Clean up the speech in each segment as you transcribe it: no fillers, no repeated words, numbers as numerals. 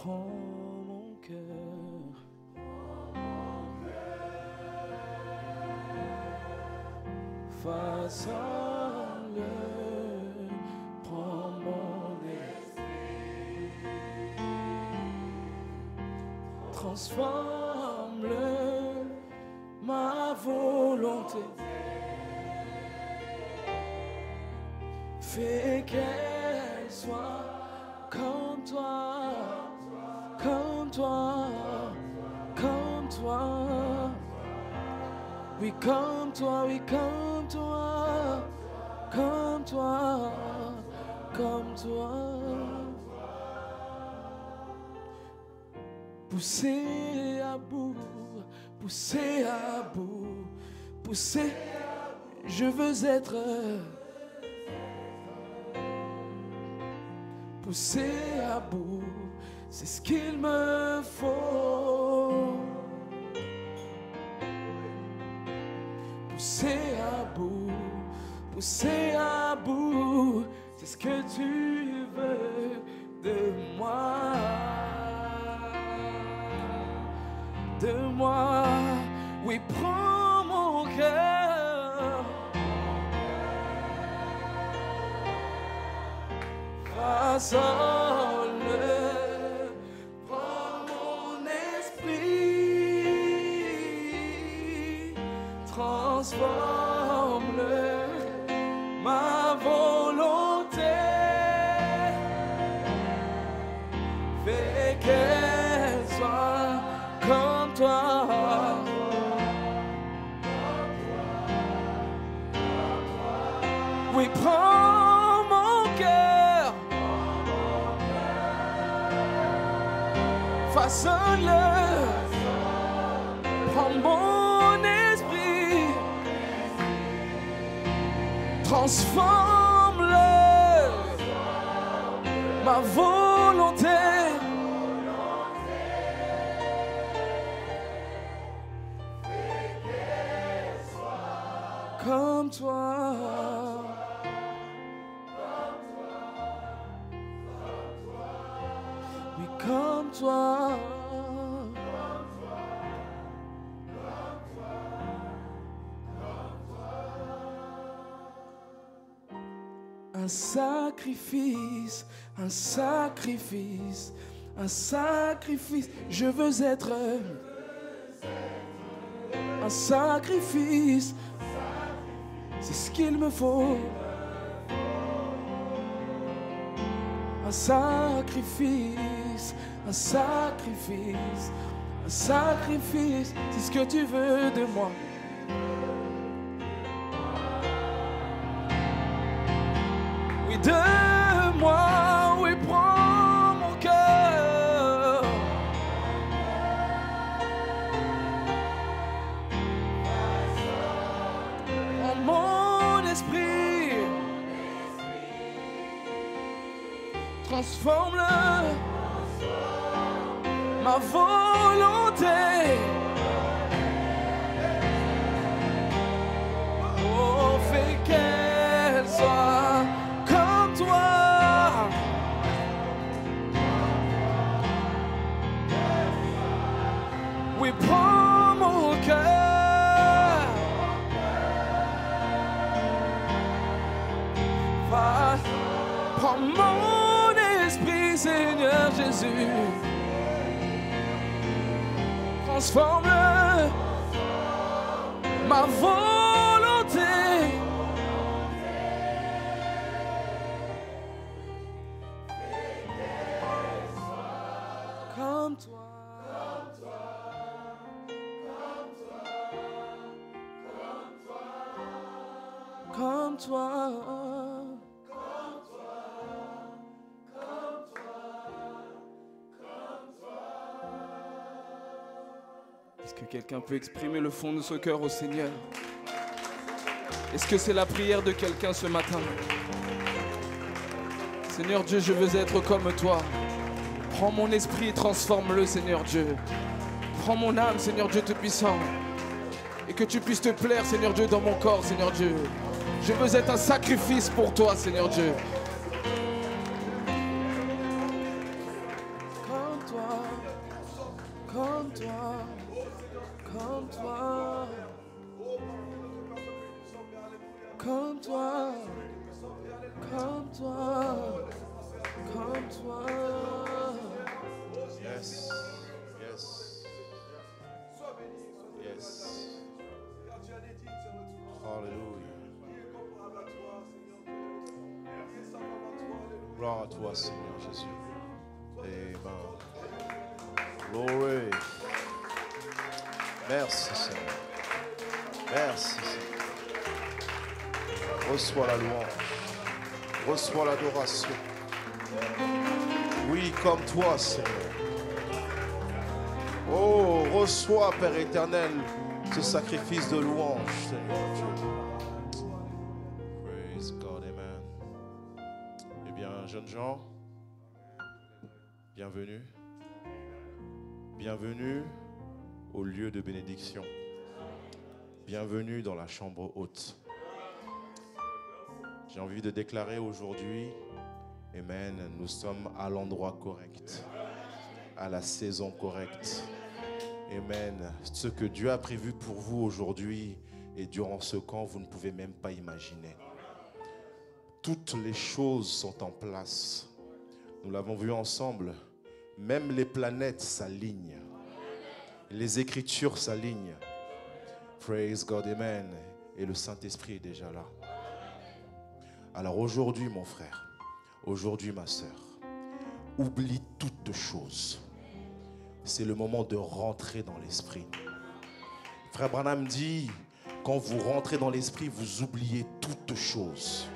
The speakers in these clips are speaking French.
Prends mon cœur, façonne-le, prends mon esprit, transforme-le, ma volonté, fais qu'elle soit comme toi, comme toi, comme toi. Oui, comme toi, oui, comme toi, comme toi, comme toi. Poussez à bout, poussez à bout, poussez. Je veux être poussé à bout, c'est ce qu'il me faut. Poussé à bout, poussé à bout, c'est ce que tu veux de moi. De moi, oui, prends mon cœur. Façonne-le, prends mon esprit, transforme-le, ma volonté, fais qu'elle soit comme toi. Oui, prends mon cœur, façonne-le, prends mon esprit, transforme-le, ma volonté, comme toi. Oui, comme toi. Un sacrifice, un sacrifice, un sacrifice. Je veux être un sacrifice. C'est ce qu'il me faut. Un sacrifice, un sacrifice, un sacrifice. C'est ce que tu veux de moi. Oui, de moi, oui, prends mon cœur. Prends mon esprit. Transforme-le, ma volonté. Oh, fais qu'elle soit comme toi. Oui, prends mon cœur. Prends mon esprit, Seigneur Jésus. Transforme-le, ma volonté. Comme toi. Comme toi. Est-ce que quelqu'un peut exprimer le fond de son cœur au Seigneur? Est-ce que c'est la prière de quelqu'un ce matin? Seigneur Dieu, je veux être comme toi. Prends mon esprit et transforme-le, Seigneur Dieu. Prends mon âme, Seigneur Dieu Tout-Puissant. Et que tu puisses te plaire, Seigneur Dieu, dans mon corps, Seigneur Dieu. Je veux être un sacrifice pour toi, Seigneur Dieu. Comme toi. comme toi, comme toi, comme toi, comme toi, comme toi. Yes, yes, yes. Hallelujah. Gloire à toi, Seigneur Jésus. Amen. Glory. Merci, Seigneur. Merci, Seigneur. Reçois la louange. Reçois l'adoration. Oui, comme toi, Seigneur. Oh, reçois, Père éternel, ce sacrifice de louange, Seigneur Dieu. Praise God, amen. Eh bien, jeunes gens, bienvenue. Bienvenue au lieu de bénédiction. Bienvenue dans la chambre haute. J'ai envie de déclarer aujourd'hui, amen, nous sommes à l'endroit correct, à la saison correcte. Amen. Ce que Dieu a prévu pour vous aujourd'hui et durant ce camp, vous ne pouvez même pas imaginer. Toutes les choses sont en place. Nous l'avons vu ensemble. Même les planètes s'alignent. Les Écritures s'alignent. Praise God, amen. Et le Saint-Esprit est déjà là. Alors aujourd'hui, mon frère, aujourd'hui, ma sœur, oublie toutes choses. C'est le moment de rentrer dans l'esprit. Frère Branham dit, quand vous rentrez dans l'esprit, vous oubliez toutes choses.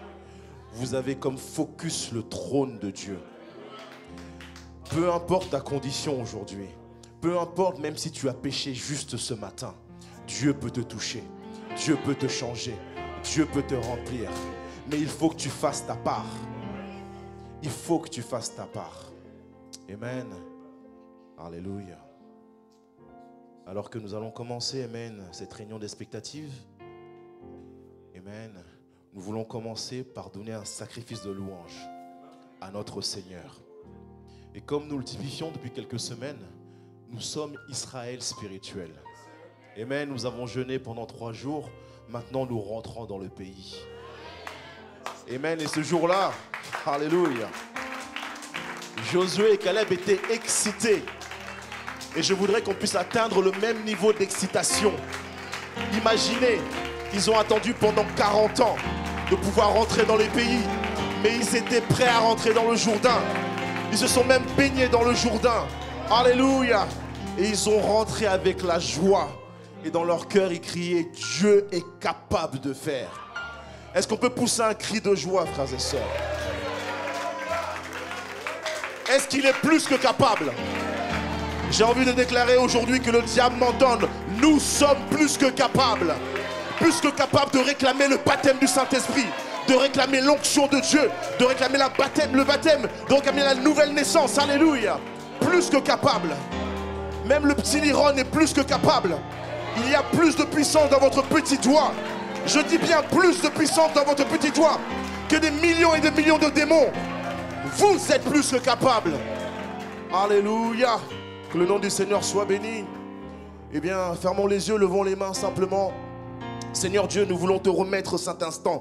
Vous avez comme focus le trône de Dieu. Peu importe ta condition aujourd'hui, peu importe même si tu as péché juste ce matin, Dieu peut te toucher, Dieu peut te changer, Dieu peut te remplir. Mais il faut que tu fasses ta part. Il faut que tu fasses ta part. Amen. Alléluia. Alors que nous allons commencer, amen, cette réunion d'expectative, amen, nous voulons commencer par donner un sacrifice de louange à notre Seigneur. Et comme nous le typifions depuis quelques semaines, nous sommes Israël spirituel. Amen, nous avons jeûné pendant 3 jours, maintenant nous rentrons dans le pays. Amen, et ce jour-là, alléluia, Josué et Caleb étaient excités. Et je voudrais qu'on puisse atteindre le même niveau d'excitation. Imaginez, ils ont attendu pendant 40 ans de pouvoir rentrer dans les pays. Mais ils étaient prêts à rentrer dans le Jourdain. Ils se sont même baignés dans le Jourdain. Alléluia. Et ils ont rentré avec la joie. Et dans leur cœur, ils criaient, Dieu est capable de faire. Est-ce qu'on peut pousser un cri de joie, frères et sœurs? Est-ce qu'il est plus que capable? J'ai envie de déclarer aujourd'hui que le diable m'entende. Nous sommes plus que capables. Plus que capables de réclamer le baptême du Saint-Esprit. De réclamer l'onction de Dieu. De réclamer le baptême. De réclamer la nouvelle naissance. Alléluia. Plus que capable. Même le petit Liron est plus que capable. Il y a plus de puissance dans votre petit doigt. Je dis bien plus de puissance dans votre petit doigt que des millions et des millions de démons. Vous êtes plus que capable. Alléluia. Que le nom du Seigneur soit béni. Eh bien, fermons les yeux, levons les mains simplement. Seigneur Dieu, nous voulons te remettre cet instant.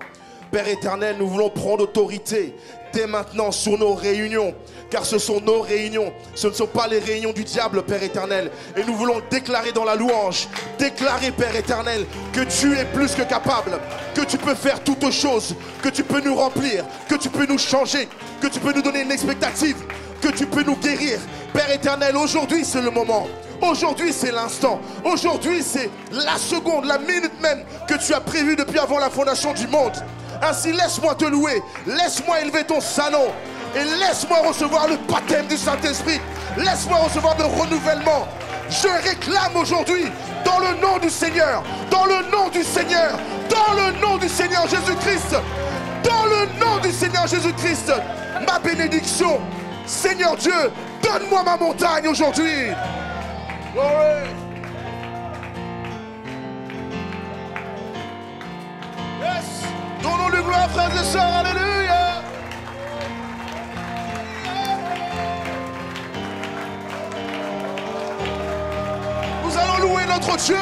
Père éternel, nous voulons prendre autorité dès maintenant sur nos réunions. Car ce sont nos réunions. Ce ne sont pas les réunions du diable, Père éternel. Et nous voulons déclarer dans la louange. Déclarer, Père éternel, que tu es plus que capable. Que tu peux faire toutes choses. Que tu peux nous remplir. Que tu peux nous changer. Que tu peux nous donner une expectative. Que tu peux nous guérir. Père éternel, aujourd'hui c'est le moment. Aujourd'hui c'est l'instant. Aujourd'hui c'est la seconde, la minute même que tu as prévu depuis avant la fondation du monde. Ainsi laisse-moi te louer. Laisse-moi élever ton saint nom. Et laisse-moi recevoir le baptême du Saint-Esprit. Laisse-moi recevoir le renouvellement. Je réclame aujourd'hui, dans le nom du Seigneur, dans le nom du Seigneur, dans le nom du Seigneur Jésus-Christ, dans le nom du Seigneur Jésus-Christ, ma bénédiction. Seigneur Dieu, donne-moi ma montagne aujourd'hui. Glory. Yes. Donnons-lui gloire, frères et sœurs. Alléluia. notre Dieu.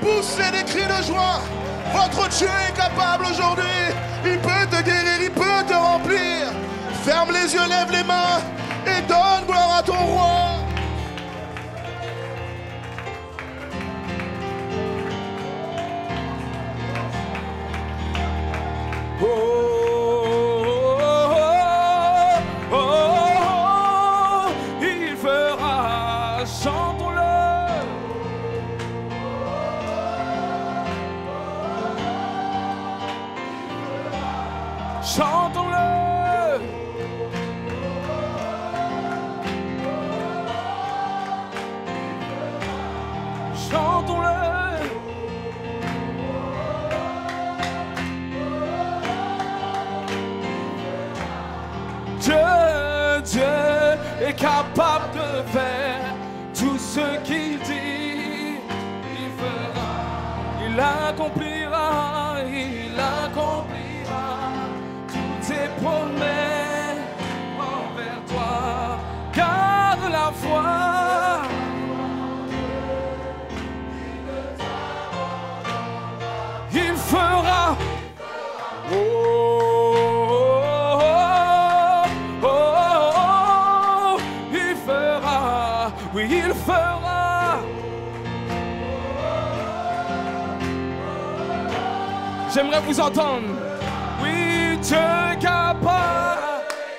Poussez des cris de joie. Votre Dieu est capable aujourd'hui. Il peut te guérir, il peut te remplir. Ferme les yeux, lève les mains et donne gloire à ton roi. Oh, oh, oh, oh, il fera, chantons-le. Chantons-le. Chantons-le. Dieu est capable de faire tout ce qu'il dit. Il fera, il accomplira toutes ses promesses envers toi. Garde la foi. Il fera. Oh, oui, il fera. J'aimerais vous entendre. Oui, Dieu est capable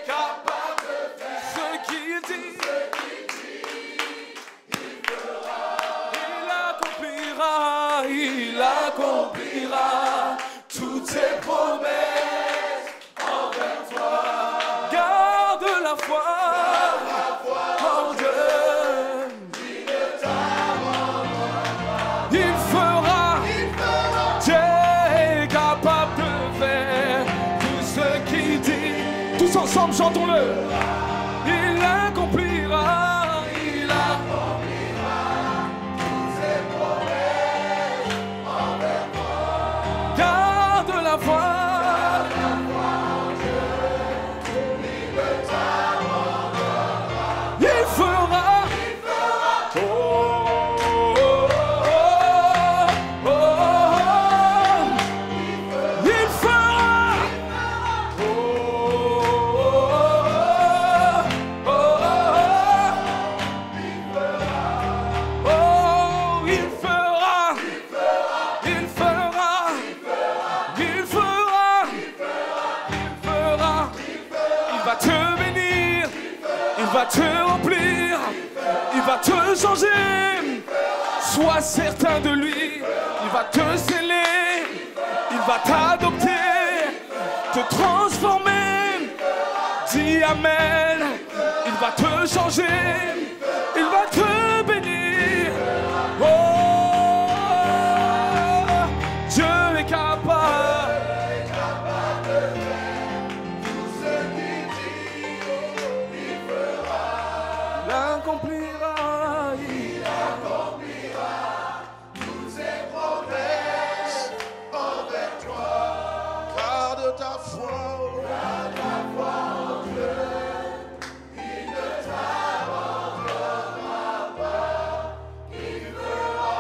de faire ce qu'il dit. Il accomplira toutes ses promesses envers toi. Garde la foi. Tous ensemble, chantons-le. Il accomplira toutes ses promesses envers toi. Garde la foi. Il fera. Oh, oh, oh, oh, oh. Il fera. Il va te remplir, il va te changer. Sois certain de lui, il va te sceller, il va t'adopter, te transformer. Dis amen, il va te changer, il va te bénir. Oh, Dieu est capable. Il accomplira toutes ses promesses envers toi. Garde ta foi. Garde la foi en Dieu. Il ne t'abandonnera pas. Il fera.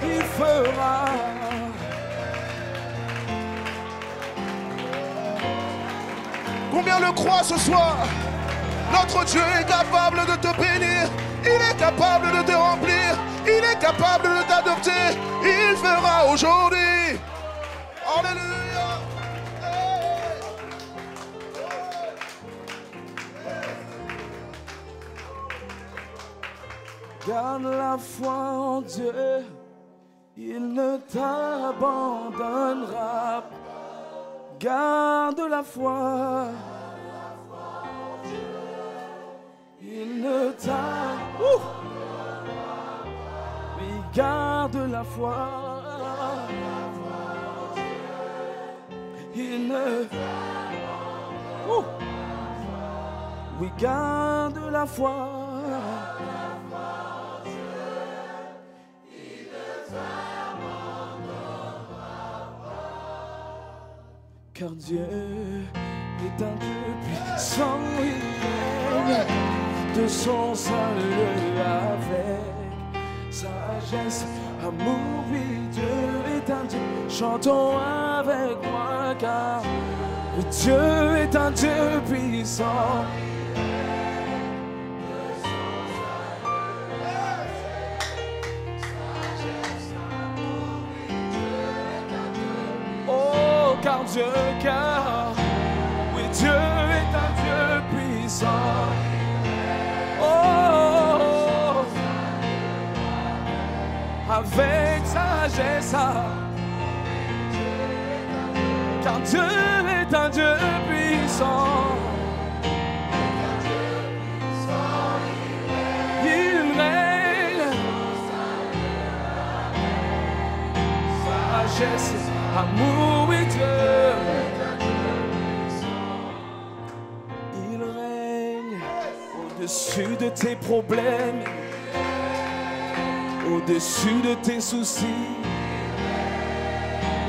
Il fera. Combien le croient ce soir? Notre Dieu est capable de te bénir. Il est capable de te remplir. Il est capable de t'adopter. Il fera aujourd'hui. Alléluia. Garde la foi en Dieu. Il ne t'abandonnera pas. Garde la foi. Il ne t'abandonnera pas. Oui, garde la foi. Il ne. Oui, garde la foi. car Dieu est un Dieu puissant, il règne de son salut avec sagesse, amour, oui, Dieu est un Dieu. Chantons avec moi, car Dieu est un Dieu puissant. Oh, car Dieu, oui, Dieu est un Dieu puissant. Oh, avec sagesse, car Dieu est un Dieu puissant. Il règne. Sagesse, amour et Dieu. Il règne au-dessus de tes problèmes, au-dessus de tes soucis,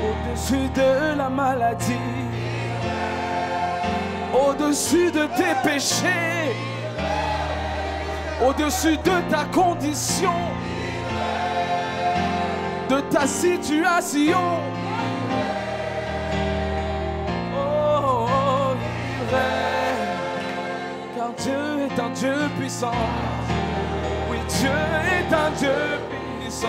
au-dessus de la maladie, au-dessus de tes péchés, au-dessus de ta condition, de ta situation. Oh, il règne, car Dieu est un Dieu puissant. Oui, Dieu est un Dieu puissant.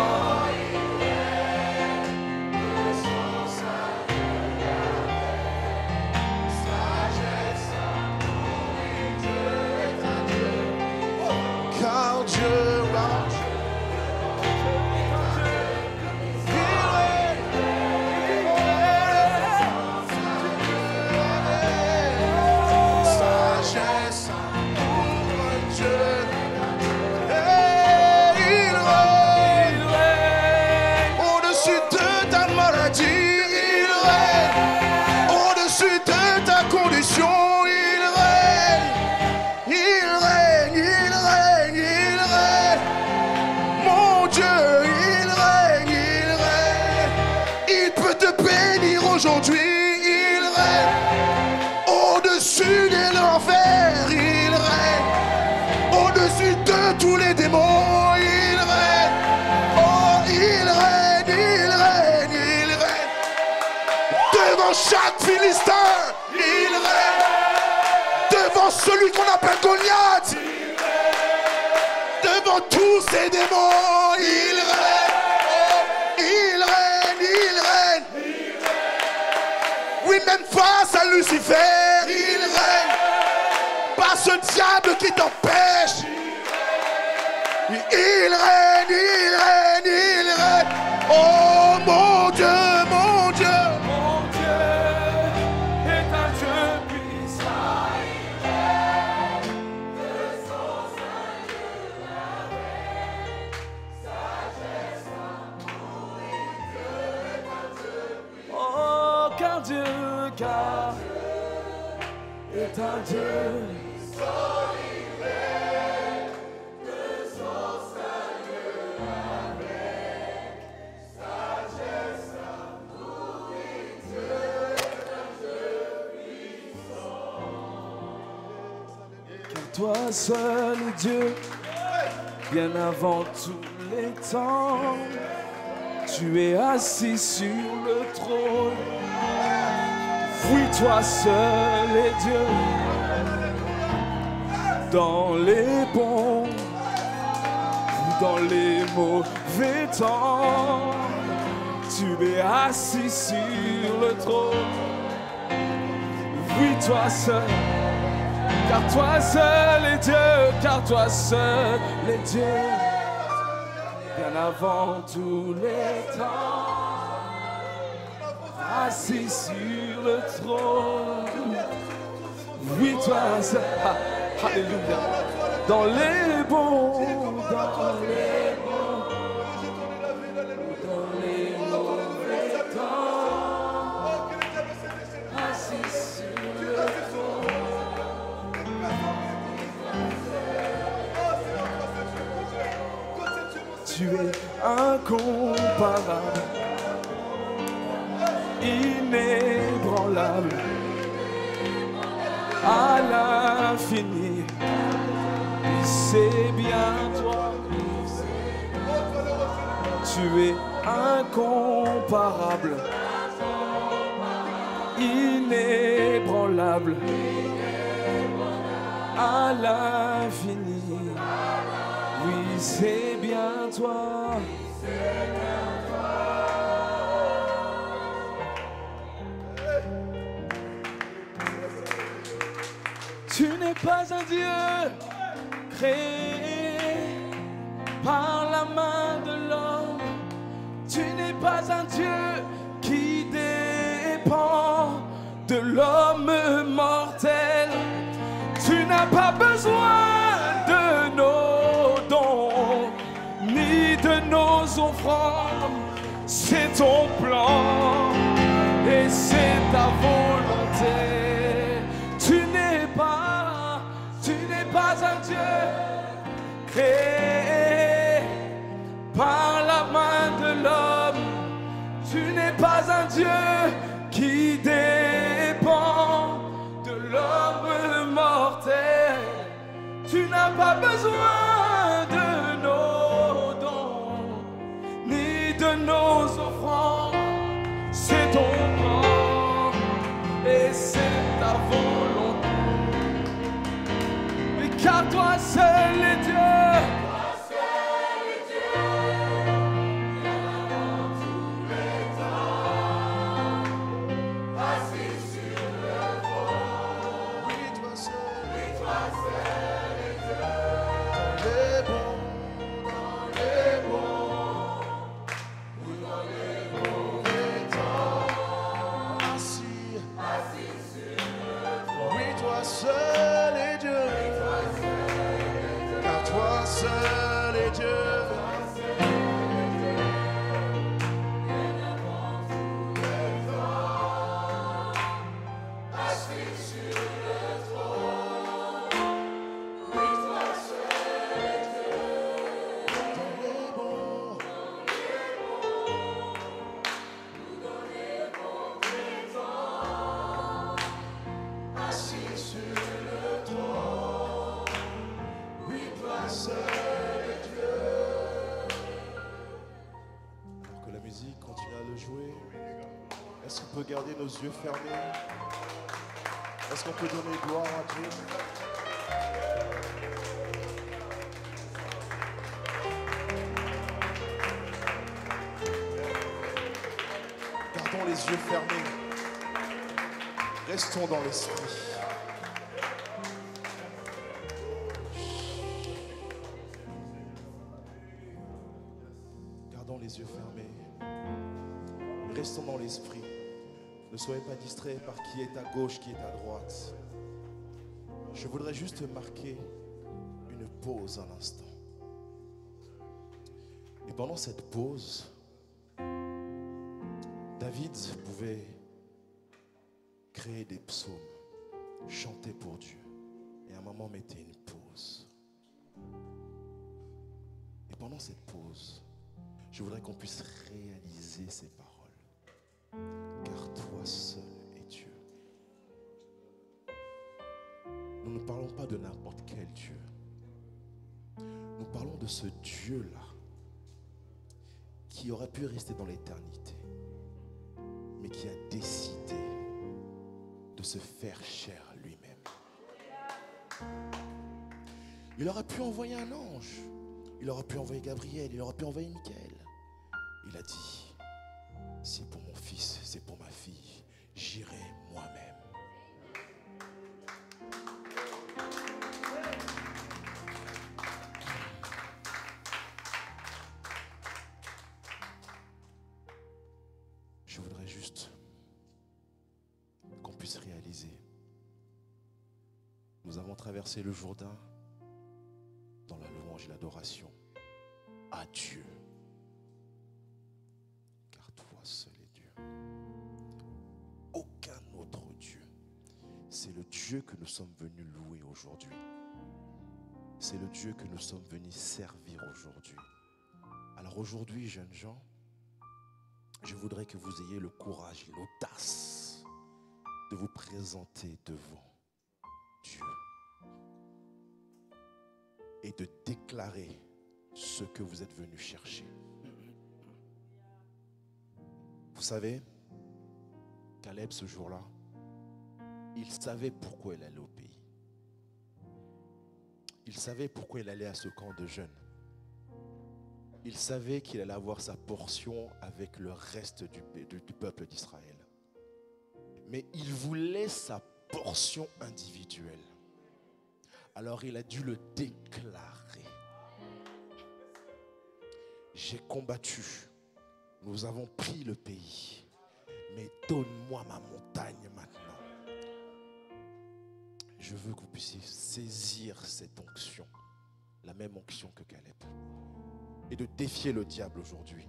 Car Dieu marche. Sagesse pour Dieu. Il règne au-dessus de ta maladie. Il règne au-dessus de ta condition. Il règne. Il règne, il règne, il règne. Mon Dieu, il règne, il règne. Il peut te bénir aujourd'hui. Il règne au-dessus de l'enfer. Il règne au-dessus de tous les démons. Il règne. Oh, il règne, il règne, il règne. Devant chaque Philistin, il règne. Devant celui qu'on appelle Goliath, devant tous ces démons, il règne. Oh, il règne, il règne. Oui, même face à Lucifer, il règne. Pas ce diable qui t'empêche. Il règne, il règne, il règne. Oh mon Dieu, mon Dieu. Mon Dieu est un Dieu puissant. Oh, car Dieu est un Dieu. Car toi seul est Dieu, bien avant tous les temps. Tu es assis sur le trône. Oui, toi seul est Dieu. Dans les bons ou dans les mauvais temps, tu es assis sur le trône. Oui, toi seul, car toi seul est Dieu, car toi seul est Dieu. Bien avant tous les temps, assis sur le trône. Oui, toi seul, alléluia. Dans les bons, dans les bons, dans les mauvais temps, assis sur le trône. Tu es incomparable, inébranlable. inébranlable, à l'infini. Oui, c'est bien toi. Tu es incomparable, inébranlable, à l'infini. Oui, c'est bien toi. Tu n'es pas un Dieu créé par la main de l'homme. Tu n'es pas un Dieu qui dépend de l'homme mortel. Tu n'as pas besoin de nos dons ni de nos offrandes. C'est ton plan et c'est ta volonté. Tu n'es pas un Dieu créé par la main de l'homme. Tu n'es pas un Dieu qui dépend de l'homme mortel. Tu n'as pas besoin de nos dons ni de nos offrandes. C'est ton plan et c'est ta volonté. Mais car toi seul est Dieu. Est-ce qu'on peut garder nos yeux fermés? Est-ce qu'on peut donner gloire à Dieu? Gardons les yeux fermés. Restons dans l'esprit. Gardons les yeux fermés. Restons dans l'esprit. Ne soyez pas distraits par qui est à gauche, qui est à droite. Je voudrais juste marquer une pause un instant. Et pendant cette pause, David pouvait créer des psaumes, chanter pour Dieu. Et à un moment, mettait une pause. Et pendant cette pause, je voudrais qu'on puisse réaliser ces paroles. Car toi seul es Dieu. Nous ne parlons pas de n'importe quel Dieu. Nous parlons de ce Dieu-là qui aurait pu rester dans l'éternité, mais qui a décidé de se faire chair lui-même. Il aurait pu envoyer un ange, il aurait pu envoyer Gabriel, il aurait pu envoyer Michael. Il a dit, c'est pour mon fils, c'est pour ma fille, j'irai moi-même. Je voudrais juste qu'on puisse réaliser. Nous avons traversé le Jourdain dans la louange et l'adoration à Dieu. Car toi seul est Dieu. Aucun autre Dieu. C'est le Dieu que nous sommes venus louer aujourd'hui. C'est le Dieu que nous sommes venus servir aujourd'hui. Alors aujourd'hui, jeunes gens, je voudrais que vous ayez le courage et l'audace de vous présenter devant Dieu et de déclarer ce que vous êtes venu chercher. Vous savez, Caleb, ce jour-là, il savait pourquoi il allait au pays. Il savait pourquoi il allait à ce camp de jeunes. Il savait qu'il allait avoir sa portion avec le reste du peuple d'Israël. Mais il voulait sa portion individuelle. Alors il a dû le déclarer. J'ai combattu. Nous avons pris le pays. Mais donne-moi ma montagne maintenant. Je veux que vous puissiez saisir cette onction. La même onction que Caleb. Et de défier le diable aujourd'hui.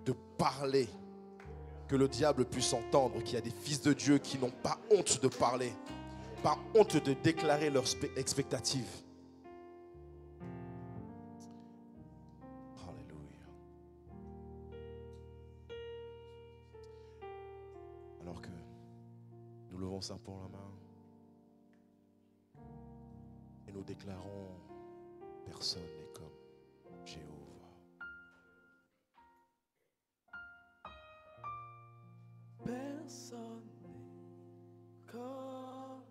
De parler. Que le diable puisse entendre qu'il y a des fils de Dieu qui n'ont pas honte de parler. Pas honte de déclarer leurs expectatives. Alléluia. Alors que nous levons simplement la main et nous déclarons, personne n'est comme Jéhovah. Personne n'est comme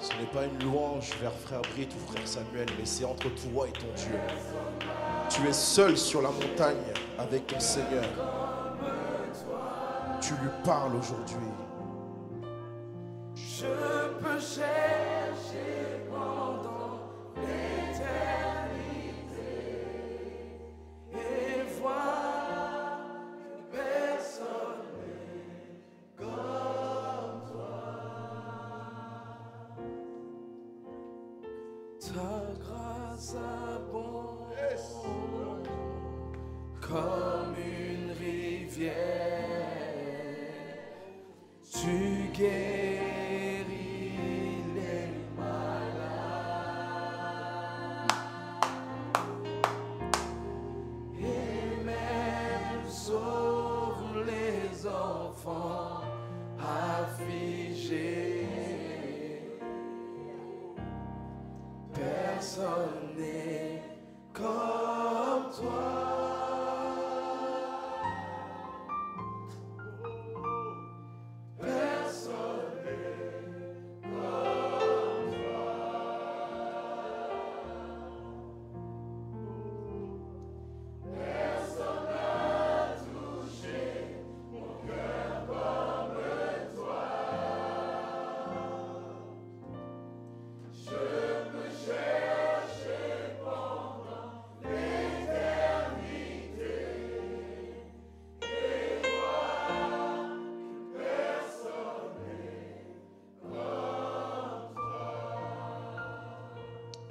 Ce n'est pas une louange vers frère Britt ou frère Samuel, mais c'est entre toi et ton Dieu. Tu es seul sur la montagne avec ton Seigneur. Tu lui parles aujourd'hui. je peux chercher pendant l'éternité et voir que personne n'est comme toi. Ta grâce abonde comme une rivière. Tu guéris les malades et même sauves les enfants affligés. Personne n'est comme toi.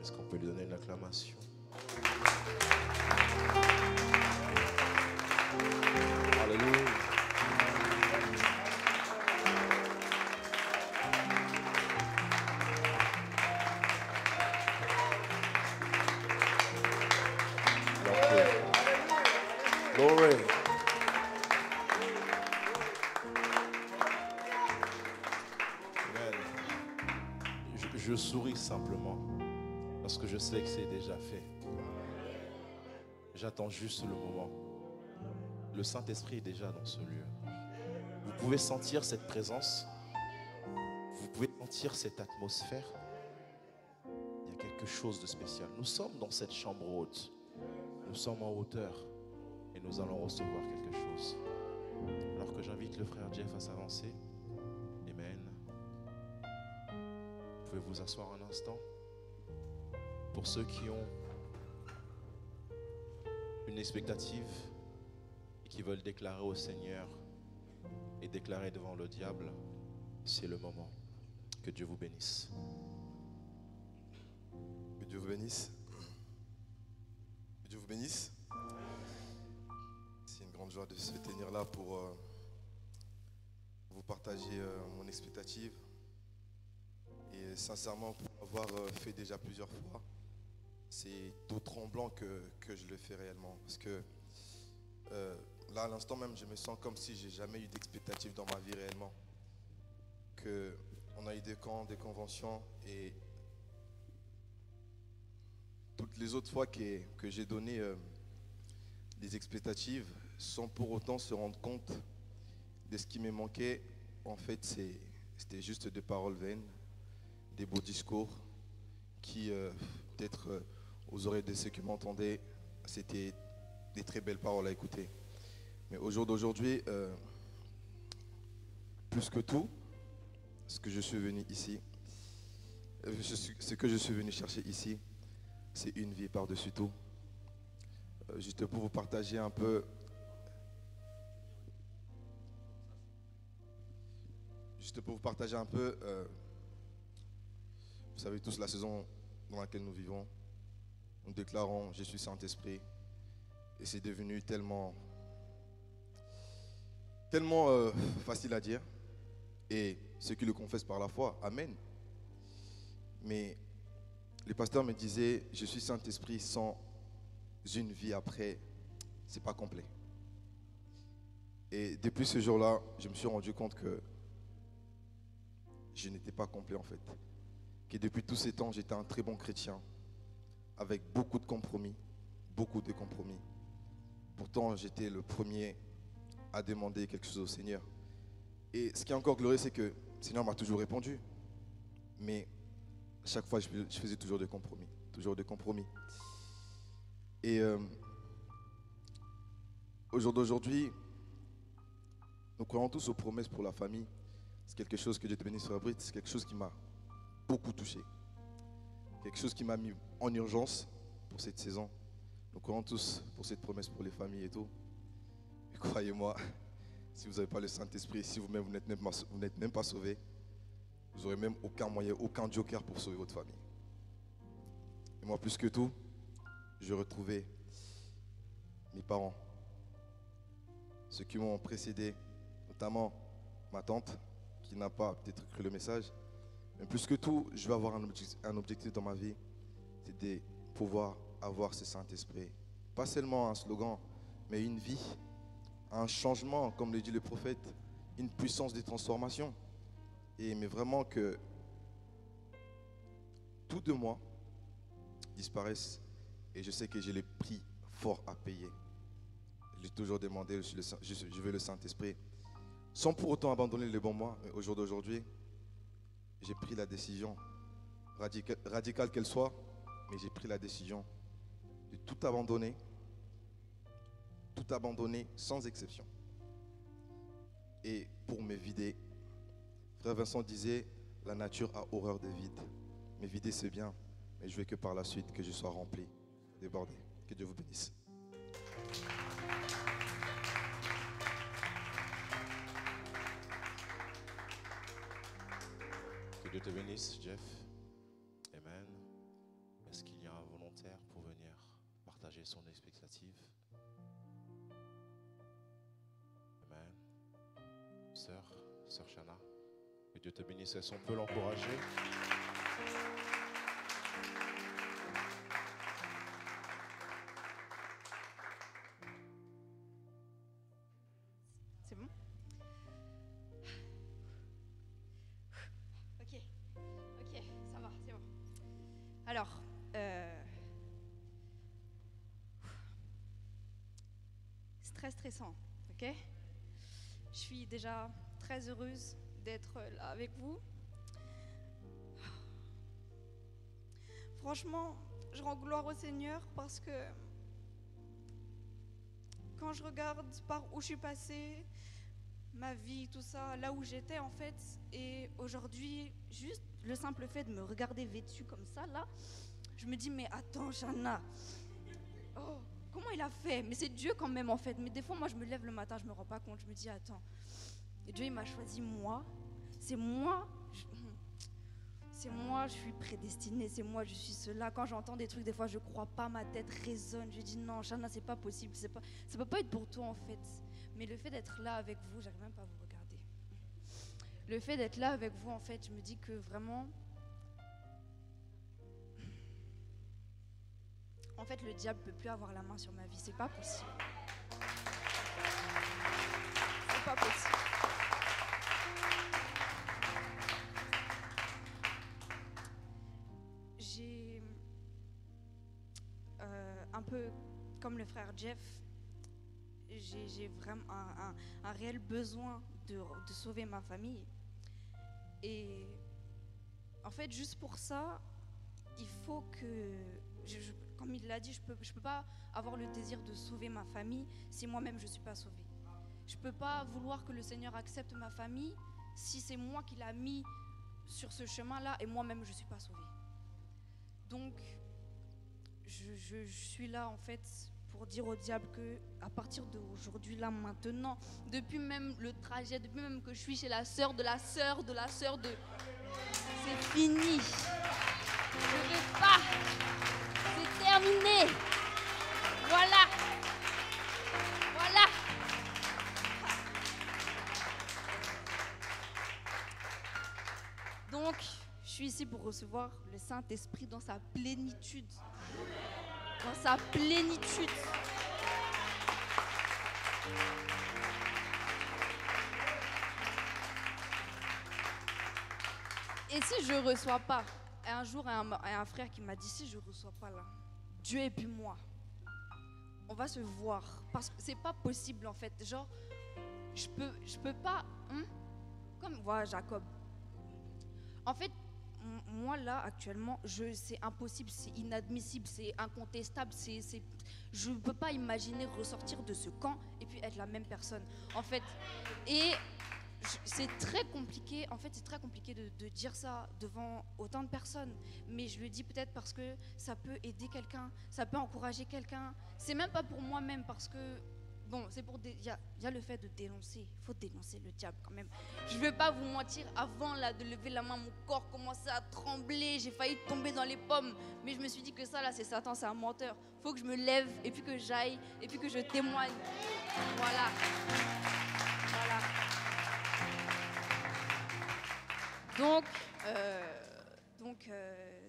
Est-ce qu'on peut lui donner une acclamation? Alléluia. Glory. Amen. Je souris simplement parce que je sais que c'est déjà fait. J'attends juste le moment. Le Saint-Esprit est déjà dans ce lieu. Vous pouvez sentir cette présence. Vous pouvez sentir cette atmosphère. Il y a quelque chose de spécial. Nous sommes dans cette chambre haute. Nous sommes en hauteur et nous allons recevoir quelque chose. Alors que j'invite le frère Jeff à s'avancer. Amen. Vous pouvez vous asseoir un instant. Pour ceux qui ont une expectative et qui veulent déclarer au Seigneur et déclarer devant le diable, c'est le moment. Que Dieu vous bénisse. Que Dieu vous bénisse. Que Dieu vous bénisse. C'est une grande joie de se tenir là pour vous partager mon expectative. Et sincèrement, pour avoir fait déjà plusieurs fois, c'est tout tremblant que je le fais réellement. Parce que là, à l'instant même, je me sens comme si j'ai jamais eu d'expectative dans ma vie réellement. On a eu des camps, des conventions, et toutes les autres fois que j'ai donné des expectatives, sans pour autant se rendre compte de ce qui me manquait, en fait, c'était juste des paroles vaines, des beaux discours qui, peut-être aux oreilles de ceux qui m'entendaient, c'était des très belles paroles à écouter. Mais au jour d'aujourd'hui, plus que tout, ce que je suis venu ici, ce que je suis venu chercher ici, c'est une vie par-dessus tout. Juste pour vous partager un peu, vous savez tous la saison dans laquelle nous vivons. Nous déclarons je suis Saint-Esprit, et c'est devenu tellement facile à dire, et ceux qui le confessent par la foi, amen. Mais le pasteur me disait je suis Saint-Esprit sans une vie après, c'est pas complet. Et depuis ce jour-là, je me suis rendu compte que je n'étais pas complet en fait. Que depuis tous ces temps, j'étais un très bon chrétien, avec beaucoup de compromis. Pourtant, j'étais le premier à demander quelque chose au Seigneur. Et ce qui est encore glorieux, c'est que le Seigneur m'a toujours répondu. Mais à chaque fois, je faisais toujours des compromis. Et au jour d'aujourd'hui, nous croyons tous aux promesses pour la famille. C'est quelque chose que Dieu te bénisse sur la bride. C'est quelque chose qui m'a beaucoup touché. Quelque chose qui m'a mis en urgence pour cette saison. Nous croyons tous pour cette promesse pour les familles et tout. Et croyez-moi, si vous n'avez pas le Saint-Esprit, si vous-même vous n'êtes même pas sauvé, vous n'aurez même aucun moyen, aucun joker pour sauver votre famille. Et moi, plus que tout, je retrouvais mes parents, ceux qui m'ont précédé, notamment ma tante, qui n'a pas peut-être cru le message. Mais plus que tout, je veux avoir un objectif dans ma vie, c'est de pouvoir avoir ce Saint-Esprit. Pas seulement un slogan, mais une vie, un changement, comme le dit le prophète, une puissance de transformation. Mais vraiment que tout de moi disparaisse. Et je sais que j'ai les prix forts à payer. J'ai toujours demandé, je veux le Saint-Esprit, sans pour autant abandonner le bon moi. Mais au jour d'aujourd'hui, j'ai pris la décision, radicale qu'elle soit, mais j'ai pris la décision de tout abandonner sans exception. Et pour me vider, Frère Vincent disait, la nature a horreur des vides. Mais vider c'est bien, mais je veux que par la suite que je sois rempli, débordé. Que Dieu vous bénisse. Que Dieu te bénisse, Jeff. Amen. Est-ce qu'il y a un volontaire pour venir partager son expectative? Amen. Sœur Shana, que Dieu te bénisse. Est-ce qu'on peut l'encourager? C'est bon? Ok, ça va, c'est bon. Alors, c'est très stressant, ok? Je suis déjà très heureuse d'être là avec vous. Franchement, je rends gloire au Seigneur parce que quand je regarde par où je suis passée, ma vie, tout ça, là où j'étais en fait, et aujourd'hui, juste le simple fait de me regarder vêtue comme ça, là, Je me dis, mais attends, Chana, oh, comment il a fait? Mais c'est Dieu quand même en fait. Mais des fois, moi, je me lève le matin, je me rends pas compte. Je me dis, attends, et Dieu, il m'a choisi moi. C'est moi. C'est moi, je suis prédestinée, c'est moi, je suis cela. Quand j'entends des trucs, des fois, je crois pas, ma tête résonne. Je dis non, Chana, c'est pas possible, ça peut pas être pour toi en fait. Mais le fait d'être là avec vous, j'arrive même pas à vous regarder. Le fait d'être là avec vous, en fait, je me dis que vraiment, en fait, le diable peut plus avoir la main sur ma vie. C'est pas possible. C'est pas possible. J'ai un peu comme le frère Jeff, j'ai vraiment un réel besoin de sauver ma famille. Et en fait, juste pour ça, il faut que, comme il l'a dit, je peux pas avoir le désir de sauver ma famille si moi-même je ne suis pas sauvée. Je ne peux pas vouloir que le Seigneur accepte ma famille si c'est moi qui l'a mis sur ce chemin-là et moi-même je ne suis pas sauvée. Donc, je suis là en fait pour dire au diable que à partir d'aujourd'hui, là, maintenant, depuis même le trajet, depuis même que je suis chez la sœur de la sœur de la sœur de... C'est fini. Je ne veux pas. C'est terminé. Voilà. Voilà. Donc, je suis ici pour recevoir le Saint-Esprit dans sa plénitude. Dans sa plénitude. Et si je ne reçois pas, un jour, un frère qui m'a dit, si je ne reçois pas là, Dieu et puis moi, on va se voir. Parce que c'est pas possible en fait. Genre, je peux pas, comme voilà Jacob. En fait, moi là actuellement, c'est impossible, c'est inadmissible, c'est incontestable, je ne peux pas imaginer ressortir de ce camp et puis être la même personne. En fait, et c'est très compliqué, en fait c'est très compliqué de dire ça devant autant de personnes, mais je le dis peut-être parce que ça peut aider quelqu'un, ça peut encourager quelqu'un. C'est même pas pour moi-même parce que bon, c'est pour il y a le fait de dénoncer. Il faut dénoncer le diable quand même. Je ne vais pas vous mentir, avant là, de lever la main, mon corps commençait à trembler. J'ai failli tomber dans les pommes. Mais je me suis dit que ça là, c'est Satan, c'est un menteur. Il faut que je me lève et puis que j'aille et puis que je témoigne. Voilà. Voilà. Donc,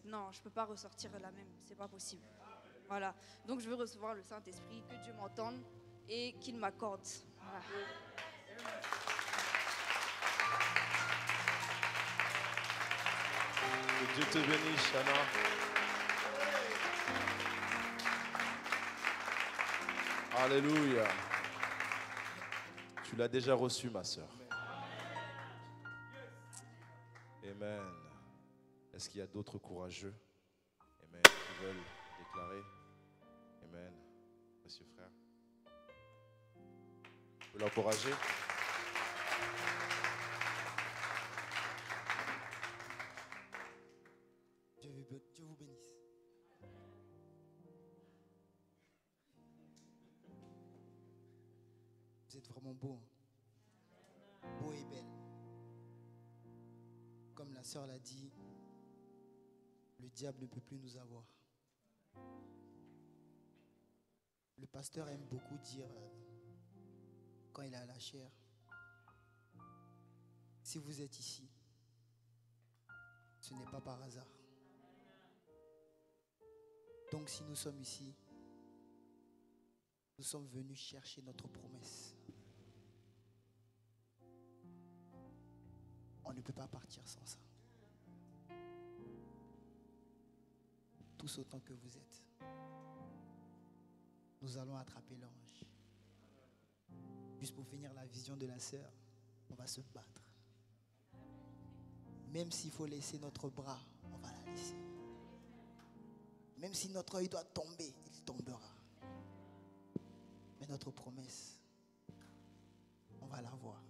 non, je ne peux pas ressortir la même. C'est pas possible. Voilà. Donc je veux recevoir le Saint-Esprit, que Dieu m'entende et qu'il m'accorde. Voilà. Que Dieu te bénisse, Chana. Alléluia. Tu l'as déjà reçu, ma sœur. Amen. Est-ce qu'il y a d'autres courageux? Amen. Qui veulent déclarer? Amen. Monsieur frère. Vous l'encourager? Dieu vous bénisse. Vous êtes vraiment beau. Beau et belle. Comme la sœur l'a dit, le diable ne peut plus nous avoir. Le pasteur aime beaucoup dire, quand il a la chair, si vous êtes ici, ce n'est pas par hasard. Donc si nous sommes ici, nous sommes venus chercher notre promesse. On ne peut pas partir sans ça. Tous autant que vous êtes, nous allons attraper l'ange. Juste pour finir la vision de la sœur, on va se battre. Même s'il faut laisser notre bras, on va la laisser. Même si notre œil doit tomber, il tombera. Mais notre promesse, on va la voir.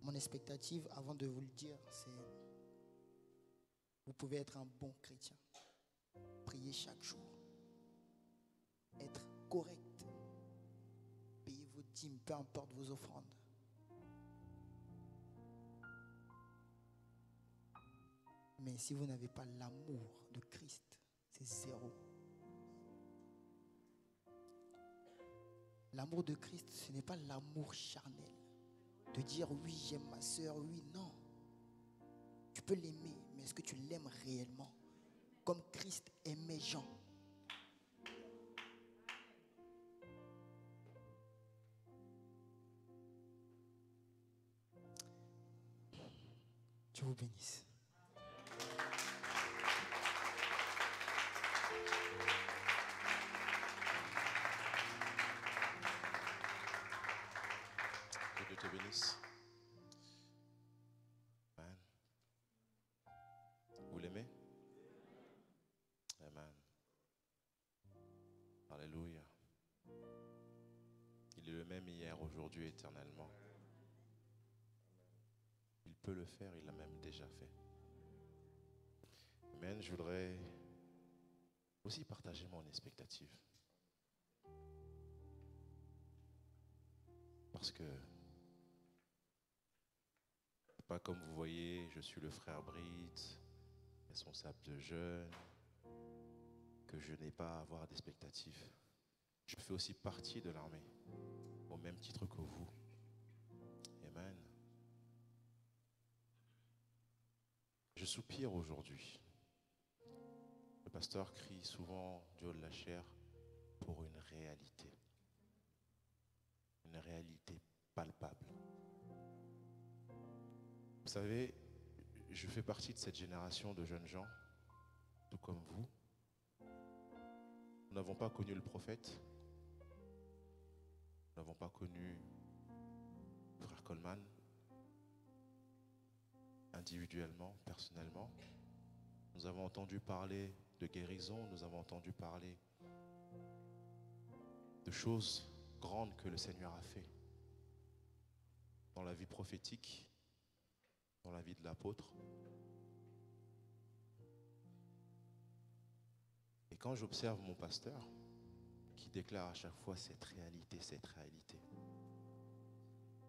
Mon expectative, avant de vous le dire, c'est Vous pouvez être un bon chrétien, prier chaque jour, être correct, payer vos dîmes, peu importe vos offrandes. Mais si vous n'avez pas l'amour de Christ, c'est zéro. L'amour de Christ, ce n'est pas l'amour charnel. De dire oui, j'aime ma soeur, oui, non. Tu peux l'aimer, mais est-ce que tu l'aimes réellement? Comme Christ aimait Jean. Dieu vous bénisse. Que Dieu te bénisse. Amen. Vous l'aimez? Amen. Alléluia. Il est le même hier, aujourd'hui, éternellement. Il peut le faire, il l'a même déjà fait. Amen. Je voudrais aussi partager mon expectative. Parce que, pas comme vous voyez, je suis le frère Britt, responsable de jeunes, que je n'ai pas à avoir d'expectative. Je fais aussi partie de l'armée, au même titre que vous. Amen. Je soupire aujourd'hui. Le pasteur crie souvent du haut de la chair pour une réalité. Une réalité palpable. Vous savez, je fais partie de cette génération de jeunes gens, tout comme vous. Nous n'avons pas connu le prophète. Nous n'avons pas connu frère Coleman, individuellement, personnellement. Nous avons entendu parler de guérison, nous avons entendu parler de choses grandes que le Seigneur a fait dans la vie prophétique, dans la vie de l'apôtre. Et quand j'observe mon pasteur, qui déclare à chaque fois cette réalité,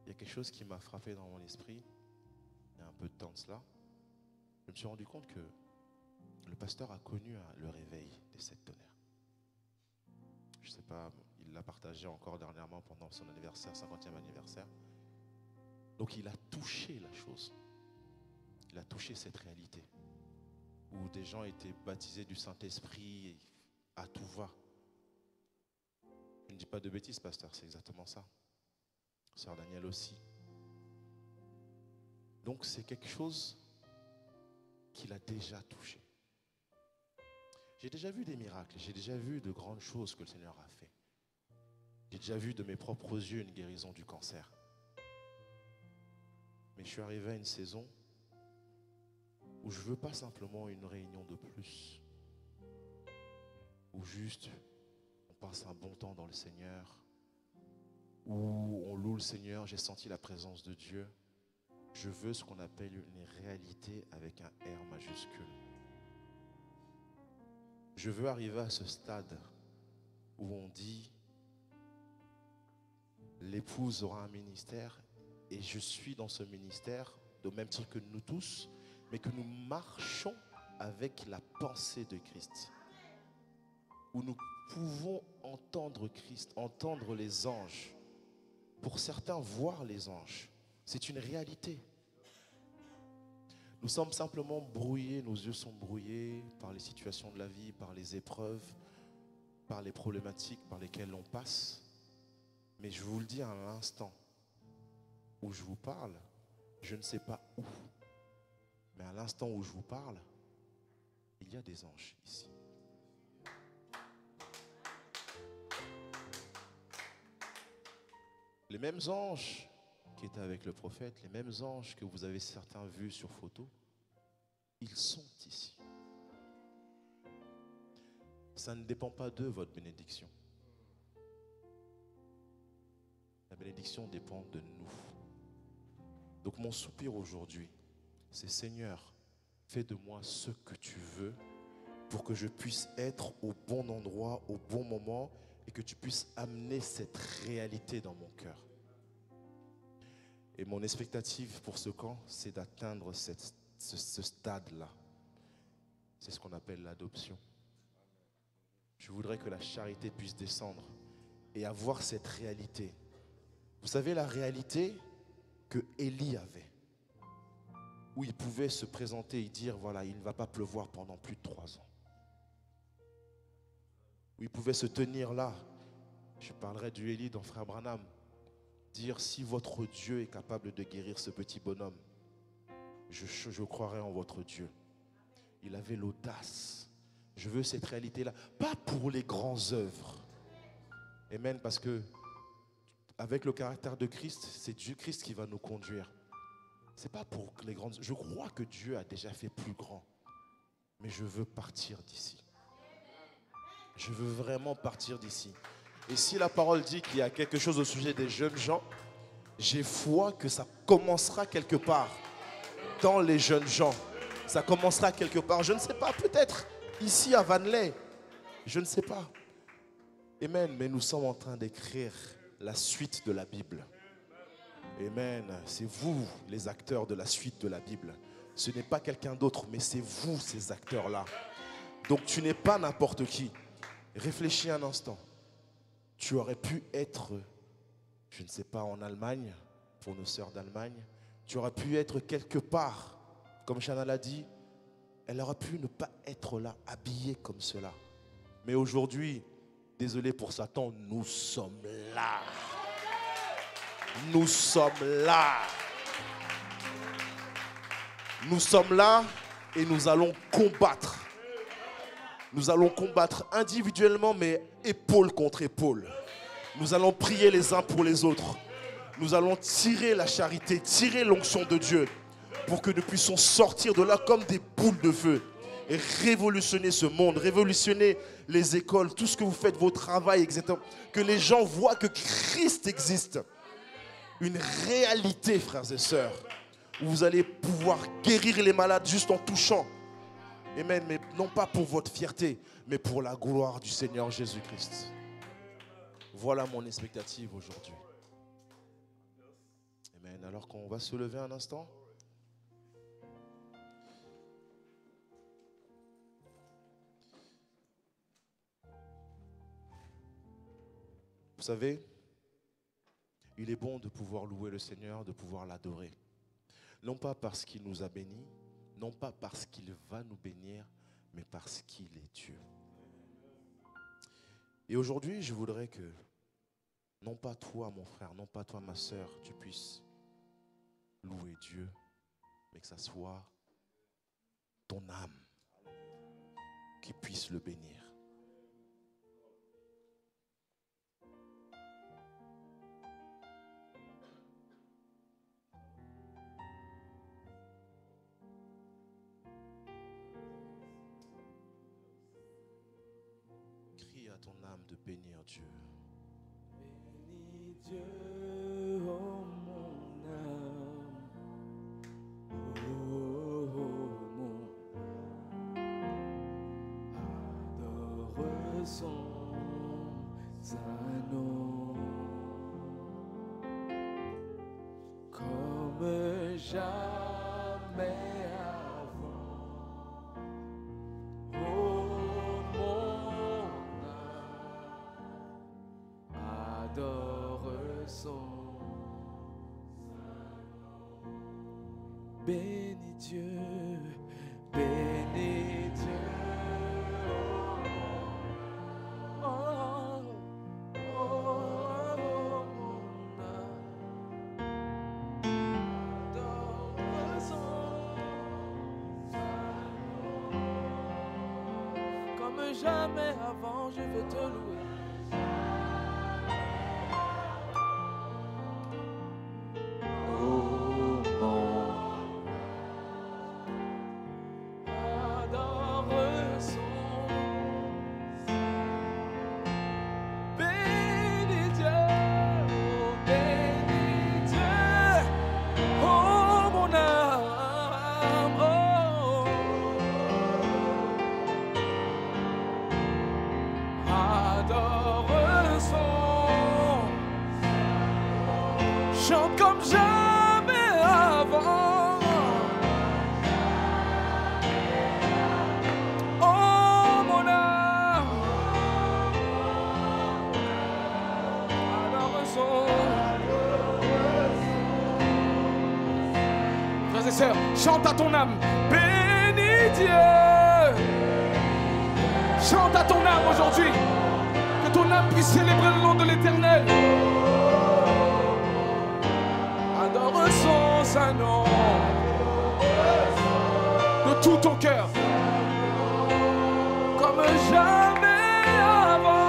il y a quelque chose qui m'a frappé dans mon esprit, il y a un peu de temps de cela. Je me suis rendu compte que le pasteur a connu le réveil des 7 tonnerres. Je ne sais pas, il l'a partagé encore dernièrement pendant son anniversaire, 50e anniversaire. Donc il a touché la chose. Il a touché cette réalité. Où des gens étaient baptisés du Saint-Esprit à tout va. Je ne dis pas de bêtises, pasteur, c'est exactement ça. Sœur Danielle aussi. Donc c'est quelque chose qu'il a déjà touché. J'ai déjà vu des miracles, j'ai déjà vu de grandes choses que le Seigneur a fait. J'ai déjà vu de mes propres yeux une guérison du cancer. Mais je suis arrivé à une saison où je ne veux pas simplement une réunion de plus, où juste on passe un bon temps dans le Seigneur, où on loue le Seigneur, j'ai senti la présence de Dieu. Je veux ce qu'on appelle une réalité avec un R majuscule. Je veux arriver à ce stade où on dit l'épouse aura un ministère et je suis dans ce ministère au même titre que nous tous, mais que nous marchons avec la pensée de Christ, où nous pouvons entendre Christ, entendre les anges. Pour certains, voir les anges, c'est une réalité. Nous sommes simplement brouillés, nos yeux sont brouillés par les situations de la vie, par les épreuves, par les problématiques par lesquelles on passe. Mais je vous le dis à l'instant où je vous parle, je ne sais pas où, mais à l'instant où je vous parle, il y a des anges ici. Les mêmes anges qui étaient avec le prophète, les mêmes anges que vous avez certains vus sur photo, ils sont ici. Ça ne dépend pas d'eux, votre bénédiction. La bénédiction dépend de nous. Donc mon soupir aujourd'hui, c'est Seigneur, fais de moi ce que tu veux pour que je puisse être au bon endroit, au bon moment et que tu puisses amener cette réalité dans mon cœur. Et mon expectative pour ce camp, c'est d'atteindre ce stade-là. C'est ce qu'on appelle l'adoption. Je voudrais que la charité puisse descendre et avoir cette réalité. Vous savez la réalité que Élie avait, où il pouvait se présenter et dire, voilà, il ne va pas pleuvoir pendant plus de 3 ans. Où il pouvait se tenir là, je parlerai du Élie dans Frère Branham, dire, si votre Dieu est capable de guérir ce petit bonhomme, je croirai en votre Dieu. Il avait l'audace. Je veux cette réalité-là, pas pour les grandes œuvres. Amen, parce que avec le caractère de Christ, c'est Dieu Christ qui va nous conduire. C'est pas pour les grandes œuvres. Je crois que Dieu a déjà fait plus grand, mais je veux partir d'ici. Je veux vraiment partir d'ici. Et si la parole dit qu'il y a quelque chose au sujet des jeunes gens, j'ai foi que ça commencera quelque part dans les jeunes gens. Ça commencera quelque part, je ne sais pas, peut-être ici à Vanley, je ne sais pas. Amen, mais nous sommes en train d'écrire la suite de la Bible. Amen, c'est vous les acteurs de la suite de la Bible. Ce n'est pas quelqu'un d'autre, mais c'est vous ces acteurs-là. Donc tu n'es pas n'importe qui. Réfléchis un instant. Tu aurais pu être, je ne sais pas, en Allemagne, pour nos sœurs d'Allemagne. Tu aurais pu être quelque part. Comme Chana l'a dit, elle aurait pu ne pas être là, habillée comme cela. Mais aujourd'hui, désolé pour Satan, nous sommes là. Nous sommes là. Nous sommes là et nous allons combattre. Nous allons combattre individuellement, mais épaule contre épaule. Nous allons prier les uns pour les autres. Nous allons tirer la charité, tirer l'onction de Dieu, pour que nous puissions sortir de là comme des boules de feu et révolutionner ce monde, révolutionner les écoles, tout ce que vous faites, vos travails, etc. Que les gens voient que Christ existe. Une réalité, frères et sœurs, où vous allez pouvoir guérir les malades juste en touchant. Amen, mais non pas pour votre fierté, mais pour la gloire du Seigneur Jésus-Christ. Voilà mon expectative aujourd'hui. Amen. Alors qu'on va se lever un instant. Vous savez, il est bon de pouvoir louer le Seigneur, de pouvoir l'adorer. Non pas parce qu'il nous a bénis, non pas parce qu'il va nous bénir, mais parce qu'il est Dieu. Et aujourd'hui, je voudrais que, non pas toi, mon frère, non pas toi, ma sœur, tu puisses louer Dieu, mais que ça soit ton âme qui puisse le bénir. Crie à ton âme de bénir Dieu. Bénis Dieu, oh mon âme, oh mon adore son saint nom, comme jamais avant. Oh mon âme, adore son. Bénis Dieu, bénis Dieu. Oh, oh, oh, mon âme, adore son. Comme jamais avant, je veux te louer. Adore son. Bénis Dieu, oh bénis Dieu, oh mon âme, oh frères et sœurs, chante à ton âme. Bénis Dieu. Chante à ton âme aujourd'hui. Que ton âme puisse célébrer le nom de l'Éternel. Adore son saint nom. De tout ton cœur. Comme jamais avant.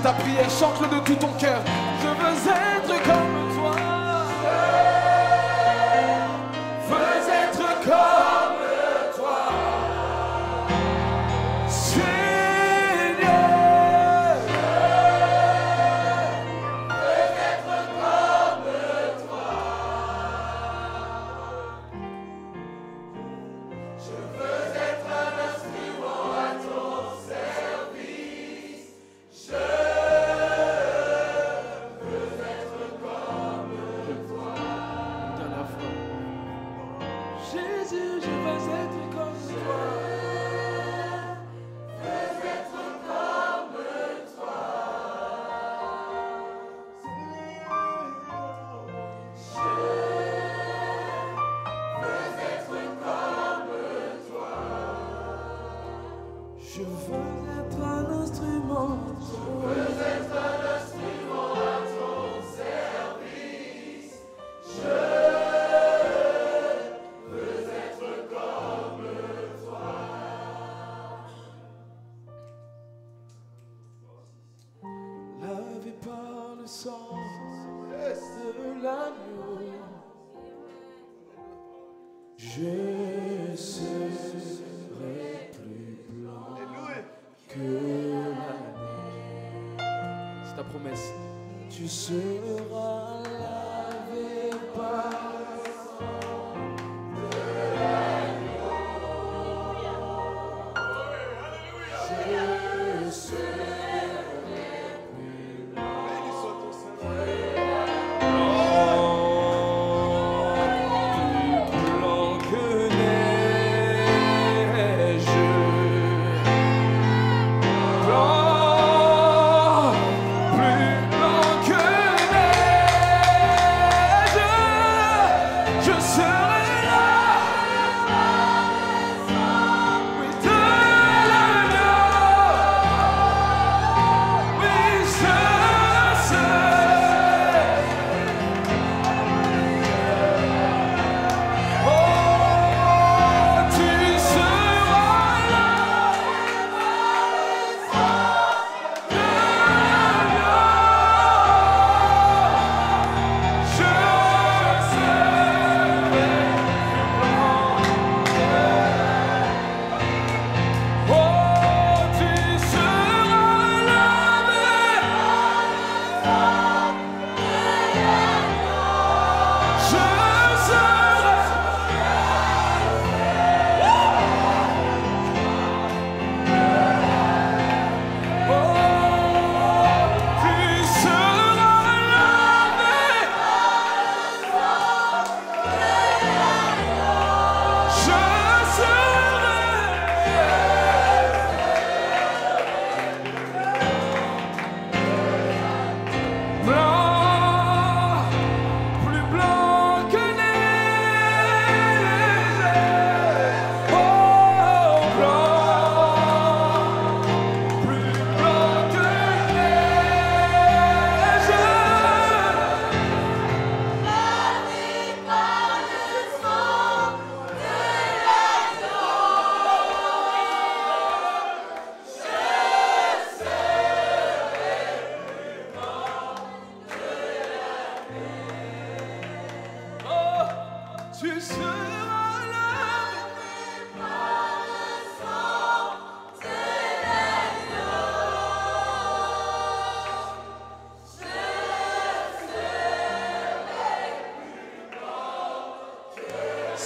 Ta prière, chante-le de tout ton cœur. Je veux être comme toi. Je veux être comme toi. Seigneur. Je veux être comme toi. Je veux être un instrument à ton service. Jésus, je veux être comme toi. Je veux être comme toi. Je veux être comme toi. Je veux être un instrument. Je veux être un instrument à ton service. Lavé par le sang de l'agneau, je serai plus blanc que la neige. C'est ta promesse. Tu seras lavé par le sang de l'agneau. Je serai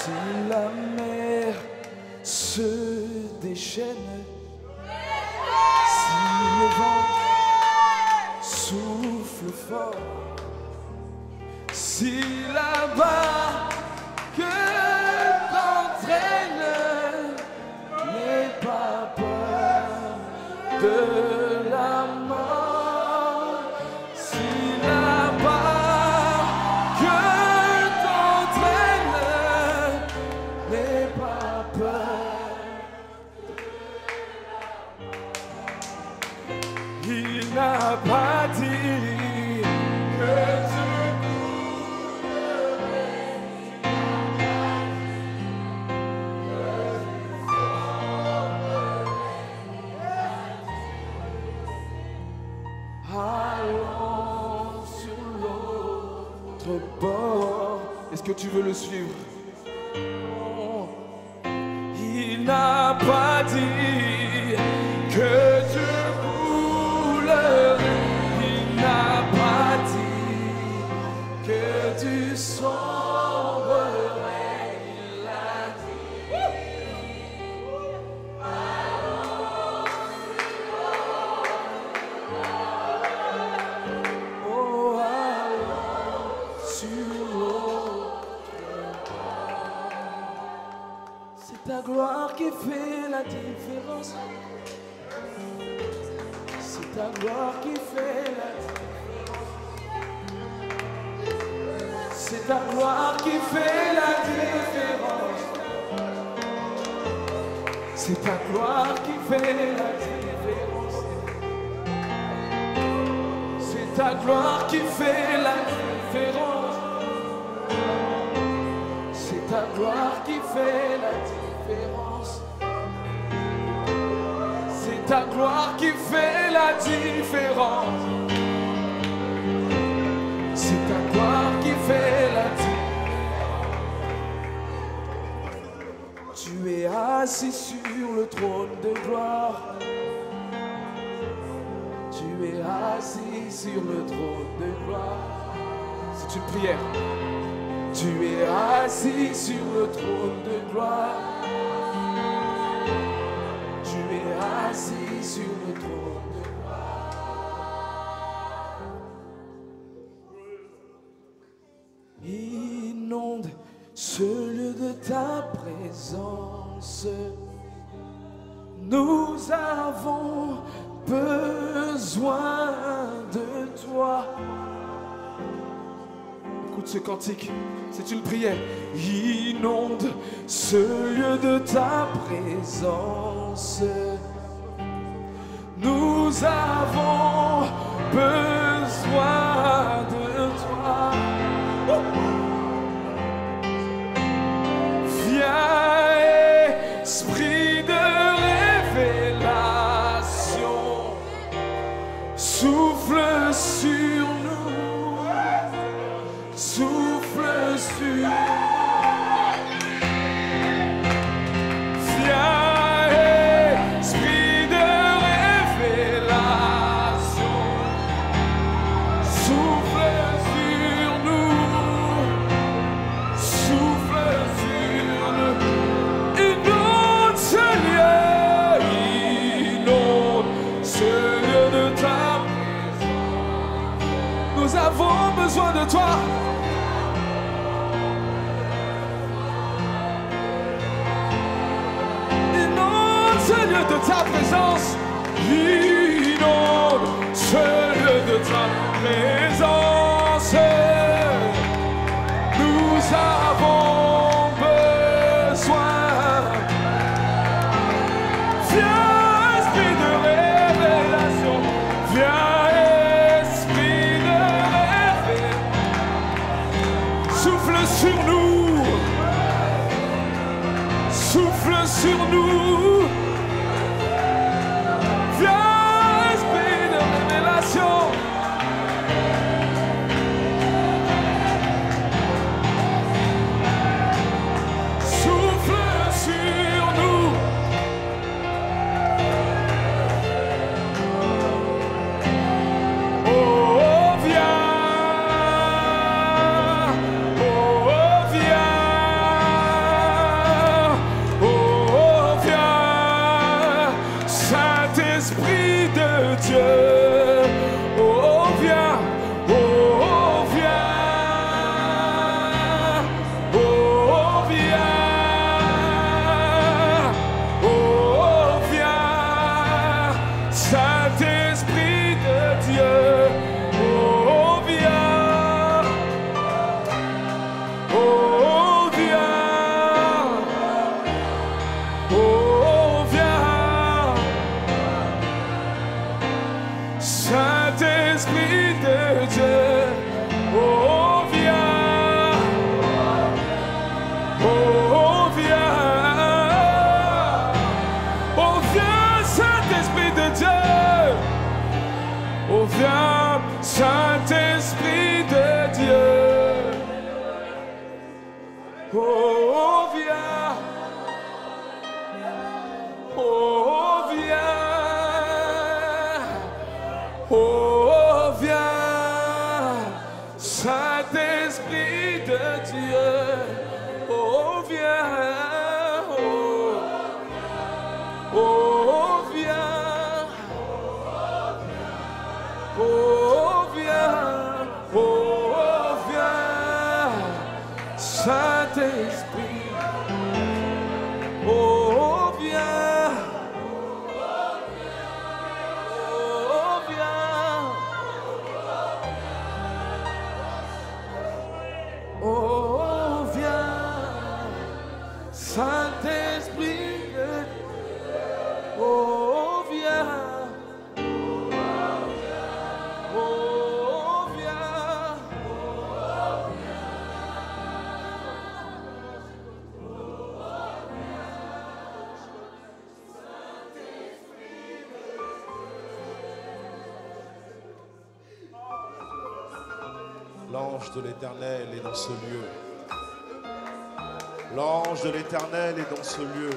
Si la mer se déchaîne, si le vent souffle fort, si la barque t'entraîne, n'aie pas peur de la mort. Si la barque t'entraîne, n'aie pas peur. Il n'a pas dit que tu allons sur l'autre bord. Est-ce que tu veux le suivre? Il n'a pas dit que tu coulerais. Il n'a pas dit que tu sombrerais. Il a dit oh, allons sur l'autre bord. C'est ta gloire qui fait la différence. C'est ta gloire qui fait la différence. C'est ta gloire qui fait la différence. C'est ta gloire qui fait la différence. C'est ta gloire qui fait la différence. C'est ta gloire qui fait la différence. C'est ta gloire qui fait la différence. C'est ta gloire qui fait la différence. Tu es assis sur le trône de gloire. Tu es assis sur le trône de gloire. C'est une prière. Tu es assis sur le trône de gloire. Tu es assis sur le trône de gloire. Inonde ce lieu de ta présence. Nous avons besoin de toi. Écoute ce cantique, c'est une prière. Inonde ce lieu de ta présence. Nous avons besoin de toi. Viens, esprit de révélation, souffle sur nous, souffle sur nous. Nous avons besoin de toi. Inonde ce lieu de ta présence. Inonde ce lieu de ta présence. Nous avons besoin. Viens, esprit de révélation. Viens. Sur nous, souffle sur nous, viens, esprit de révélation. Souffle sur nous. Oh, viens. Saint-Esprit de Dieu, oh viens, oh viens, oh viens, Saint-Esprit de Dieu, oh viens, Saint-Esprit de Dieu, oh viens, oh viens. Oh, viens, Saint-Esprit de Dieu. Oh, viens. Oh, viens. Oh, viens. Oh, viens, Saint-Esprit. Oh, viens. Oh, viens, Saint-Esprit, oh, viens, oh, viens, L'ange de l'Éternel est dans ce lieu. L'ange de l'Éternel est dans ce lieu.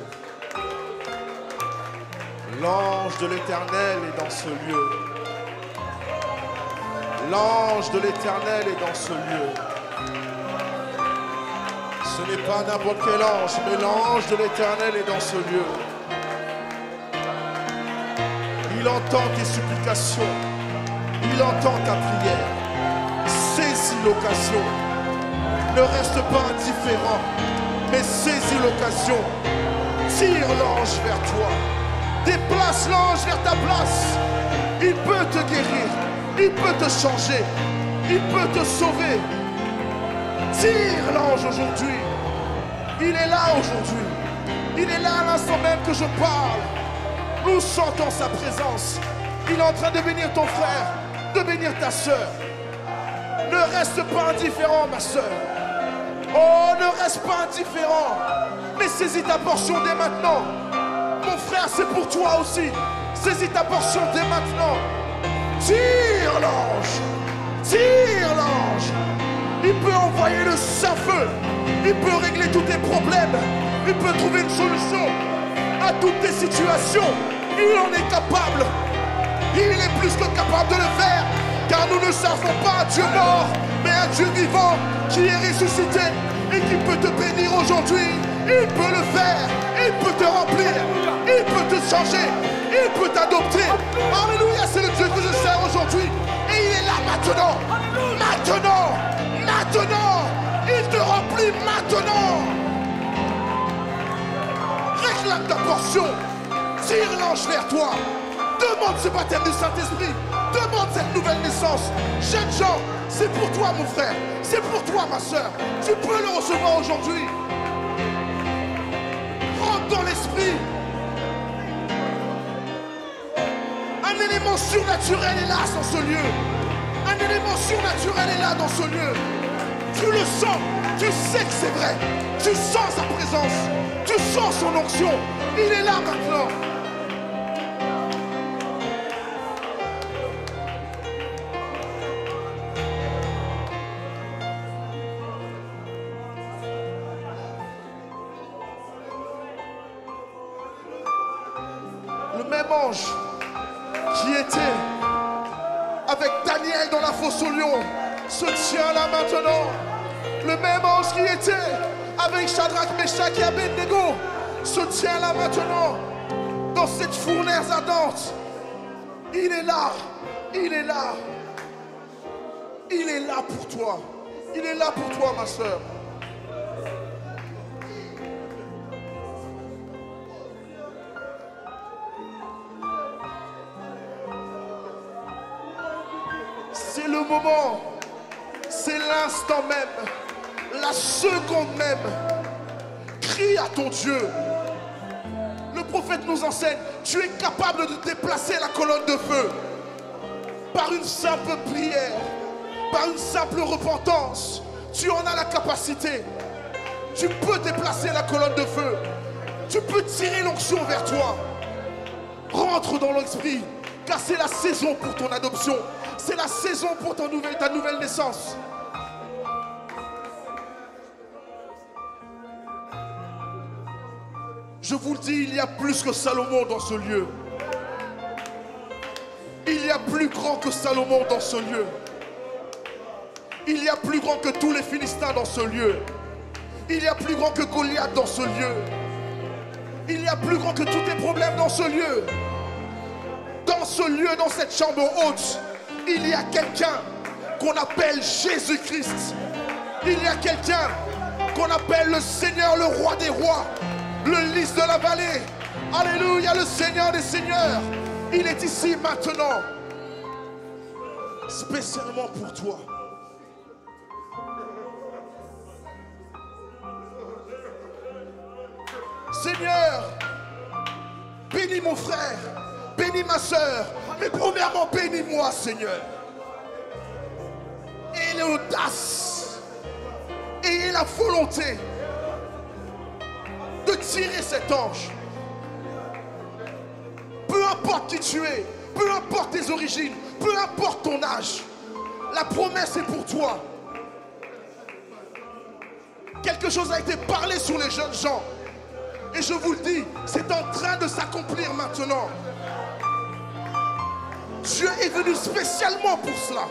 L'ange de l'Éternel est dans ce lieu. L'ange de l'Éternel est dans ce lieu. Ce n'est pas n'importe quel ange, mais l'ange de l'Éternel est dans ce lieu. Il entend tes supplications. Il entend ta prière. Saisis l'occasion. Ne reste pas indifférent, mais saisis l'occasion. Tire l'ange vers toi. Déplace l'ange vers ta place. Il peut te guérir. Il peut te changer. Il peut te sauver. Tire l'ange aujourd'hui. Il est là aujourd'hui. Il est là à l'instant même que je parle. Nous sentons sa présence. Il est en train de bénir ton frère, de bénir ta soeur. Ne reste pas indifférent, ma soeur. Oh, ne reste pas indifférent. Mais saisis ta portion dès maintenant. Mon frère, c'est pour toi aussi. Saisis ta portion dès maintenant. Tire l'ange. Tire l'ange. Il peut envoyer le saint-feu. Il peut régler tous tes problèmes. Il peut trouver une solution à toutes tes situations. Il en est capable. Il est plus que capable de le faire. Car nous ne servons pas un Dieu mort, mais un Dieu vivant qui est ressuscité et qui peut te bénir aujourd'hui. Il peut le faire. Il peut te remplir. Il peut te changer. Il peut t'adopter. Alléluia, c'est le Dieu que je sers aujourd'hui. Et il est là maintenant. Maintenant. Maintenant. Il te remplit maintenant. Réclame ta portion. Tire l'ange vers toi. Demande ce baptême du Saint-Esprit. Demande cette nouvelle naissance. Jeunes gens, c'est pour toi mon frère. C'est pour toi ma soeur. Tu peux le recevoir aujourd'hui. Rentre dans l'esprit. Un élément surnaturel est là dans ce lieu. Un élément surnaturel est là dans ce lieu. Tu le sens. Tu sais que c'est vrai. Tu sens sa présence. Tu sens son onction. Il est là maintenant. Le même ange qui était avec Daniel dans la fosse aux lions se tient là maintenant. Le même ange qui était avec Shadrach, Meshach et Abednego se tient là maintenant dans cette fournaise ardente. Il est là, il est là. Il est là pour toi. Il est là pour toi, ma soeur. C'est le moment, c'est l'instant même, la seconde même. Crie à ton Dieu. Le prophète nous enseigne, tu es capable de déplacer la colonne de feu. par une simple prière, par une simple repentance, tu en as la capacité. Tu peux déplacer la colonne de feu. Tu peux tirer l'onction vers toi. Rentre dans l'esprit, car c'est la saison pour ton adoption. C'est la saison pour ta nouvelle naissance. Je vous le dis, il y a plus que Salomon dans ce lieu. Il y a plus grand que Salomon dans ce lieu. Il y a plus grand que tous les Philistins dans ce lieu. Il y a plus grand que Goliath dans ce lieu. Il y a plus grand que tous tes problèmes dans ce lieu. Dans ce lieu, dans cette chambre haute, il y a quelqu'un qu'on appelle Jésus-Christ. Il y a quelqu'un qu'on appelle le Seigneur, le Roi des rois, le lys de la vallée. Alléluia, le Seigneur des seigneurs. Il est ici maintenant, spécialement pour toi. Seigneur, bénis mon frère, bénis ma soeur, mais premièrement bénis-moi, Seigneur. Et l'audace, et la volonté de tirer cet ange. Peu importe qui tu es, peu importe tes origines, peu importe ton âge, la promesse est pour toi. Quelque chose a été parlé sur les jeunes gens. Et je vous le dis, c'est en train de s'accomplir maintenant. Dieu est venu spécialement pour cela.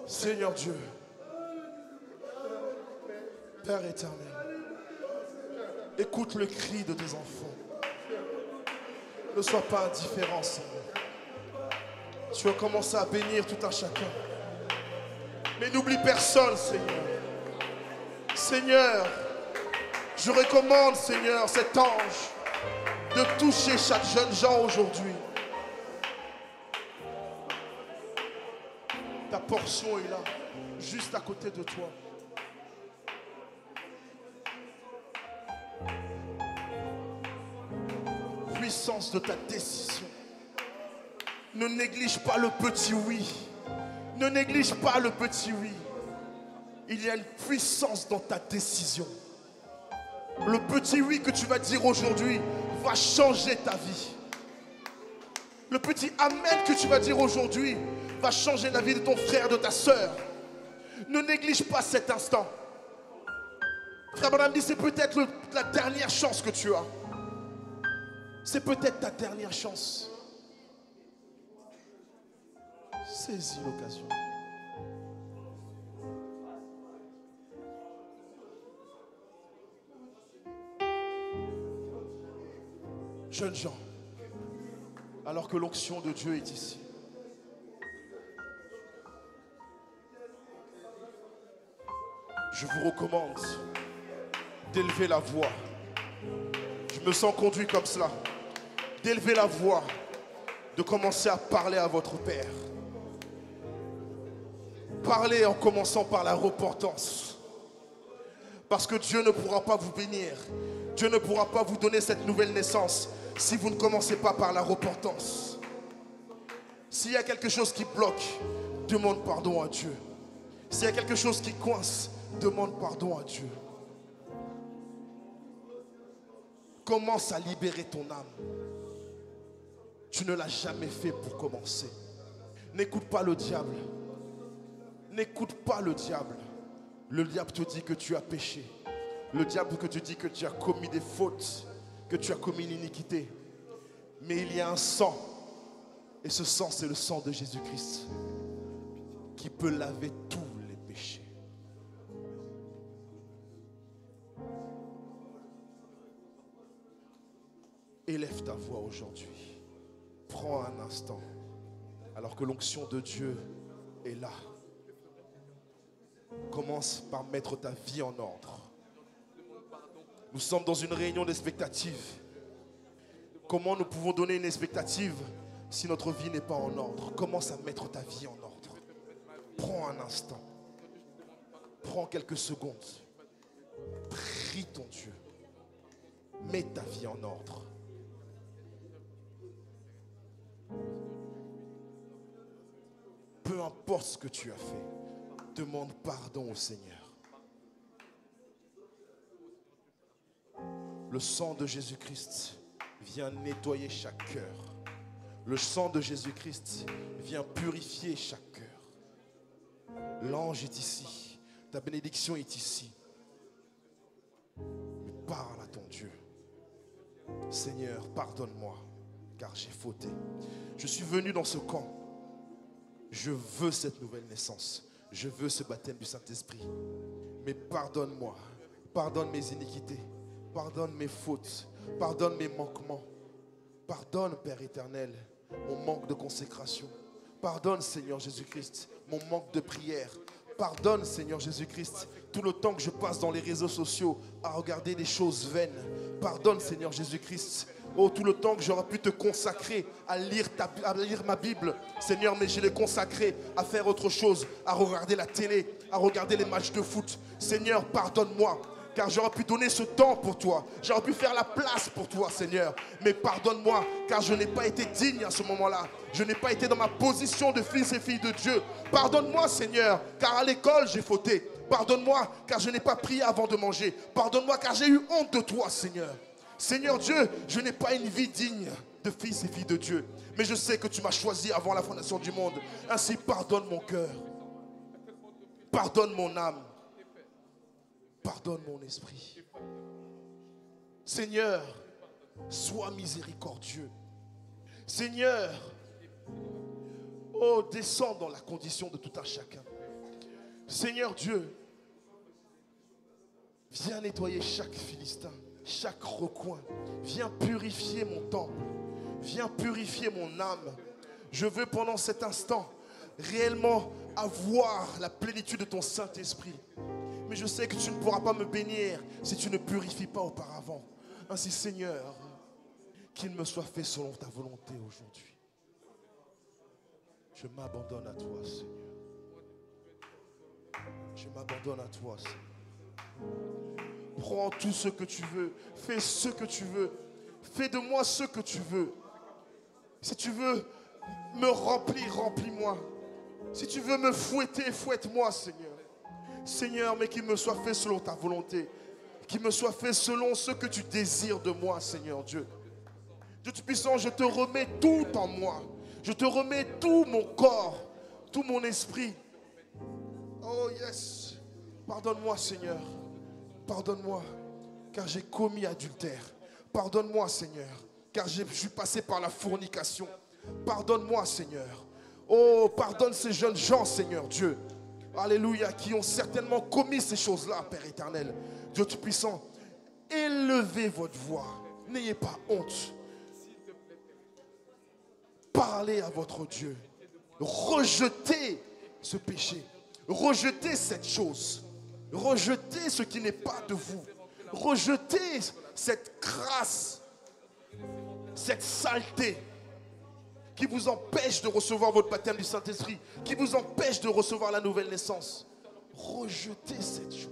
Seigneur Dieu, Père éternel, écoute le cri de tes enfants. Ne sois pas indifférent, Seigneur. Tu as commencé à bénir tout un chacun. Mais n'oublie personne, Seigneur. Seigneur, je recommande, Seigneur, cet ange de toucher chaque jeune gens aujourd'hui. Ta portion est là, juste à côté de toi. Puissance de ta décision. Ne néglige pas le petit oui. Ne néglige pas le petit oui. Il y a une puissance dans ta décision. Le petit oui que tu vas dire aujourd'hui va changer ta vie. Le petit amen que tu vas dire aujourd'hui va changer la vie de ton frère, de ta soeur. Ne néglige pas cet instant. Frère Branham dit, c'est peut-être la dernière chance que tu as. C'est peut-être ta dernière chance. Saisis l'occasion. Jeunes gens, alors que l'onction de Dieu est ici, je vous recommande d'élever la voix. Je me sens conduit comme cela. D'élever la voix, de commencer à parler à votre Père. Parlez en commençant par la repentance. Parce que Dieu ne pourra pas vous bénir. Dieu ne pourra pas vous donner cette nouvelle naissance si vous ne commencez pas par la repentance. S'il y a quelque chose qui bloque, demande pardon à Dieu. S'il y a quelque chose qui coince, demande pardon à Dieu. Commence à libérer ton âme. Tu ne l'as jamais fait pour commencer. N'écoute pas le diable. N'écoute pas le diable. Le diable te dit que tu as péché. Le diable te dit que tu as commis des fautes, que tu as commis l'iniquité. Mais il y a un sang. Et ce sang, c'est le sang de Jésus-Christ qui peut laver tous les péchés. Élève ta voix aujourd'hui. Prends un instant, alors que l'onction de Dieu est là. Commence par mettre ta vie en ordre. Nous sommes dans une réunion d'expectative. Comment nous pouvons donner une expectative Si notre vie n'est pas en ordre, commence à mettre ta vie en ordre. Prends un instant. Prends quelques secondes. Prie ton Dieu. Mets ta vie en ordre. Peu importe ce que tu as fait, demande pardon au Seigneur. Le sang de Jésus-Christ vient nettoyer chaque cœur. Le sang de Jésus-Christ vient purifier chaque cœur. L'ange est ici. Ta bénédiction est ici. Mais parle à ton Dieu. Seigneur, pardonne-moi, car j'ai fauté. Je suis venu dans ce camp. Je veux cette nouvelle naissance. Je veux ce baptême du Saint-Esprit. Mais pardonne-moi. Pardonne mes iniquités. Pardonne mes fautes. Pardonne mes manquements. Pardonne, Père éternel, mon manque de consécration. Pardonne, Seigneur Jésus-Christ, mon manque de prière. Pardonne, Seigneur Jésus-Christ, tout le temps que je passe dans les réseaux sociaux à regarder des choses vaines. Pardonne, Seigneur Jésus-Christ, oh, tout le temps que j'aurais pu te consacrer à lire ma Bible. Seigneur, mais je l'ai consacré à faire autre chose, à regarder la télé, à regarder les matchs de foot. Seigneur, pardonne-moi. Car j'aurais pu donner ce temps pour toi. J'aurais pu faire la place pour toi, Seigneur. Mais pardonne-moi, car je n'ai pas été digne à ce moment-là. Je n'ai pas été dans ma position de fils et fille de Dieu. Pardonne-moi, Seigneur, car à l'école, j'ai fauté. Pardonne-moi, car je n'ai pas prié avant de manger. Pardonne-moi, car j'ai eu honte de toi, Seigneur. Seigneur Dieu, je n'ai pas une vie digne de fils et fille de Dieu. Mais je sais que tu m'as choisi avant la fondation du monde. Ainsi, pardonne mon cœur. Pardonne mon âme. Pardonne mon esprit. Seigneur, sois miséricordieux. Seigneur, oh, descends dans la condition de tout un chacun. Seigneur Dieu, viens nettoyer chaque Philistin, chaque recoin. Viens purifier mon temple. Viens purifier mon âme. Je veux pendant cet instant réellement avoir la plénitude de ton Saint-Esprit. Mais je sais que tu ne pourras pas me bénir si tu ne purifies pas auparavant. Ainsi, Seigneur, qu'il me soit fait selon ta volonté aujourd'hui. Je m'abandonne à toi, Seigneur. Je m'abandonne à toi, Seigneur. Prends tout ce que tu veux. Fais ce que tu veux. Fais de moi ce que tu veux. Si tu veux me remplir, remplis-moi. Si tu veux me fouetter, fouette-moi, Seigneur. Seigneur, mais qu'il me soit fait selon ta volonté. Qu'il me soit fait selon ce que tu désires de moi, Seigneur Dieu. Dieu Tout-Puissant, je te remets tout en moi. Je te remets tout mon corps, tout mon esprit. Oh yes. Pardonne-moi, Seigneur. Pardonne-moi, car j'ai commis adultère. Pardonne-moi, Seigneur, car je suis passé par la fornication. Pardonne-moi, Seigneur. Oh, pardonne ces jeunes gens, Seigneur Dieu. Alléluia, qui ont certainement commis ces choses-là, Père éternel. Dieu Tout-Puissant, élevez votre voix. N'ayez pas honte. Parlez à votre Dieu. Rejetez ce péché. Rejetez cette chose. Rejetez ce qui n'est pas de vous. Rejetez cette crasse, cette saleté qui vous empêche de recevoir votre baptême du Saint-Esprit, qui vous empêche de recevoir la nouvelle naissance. Rejetez cette chose.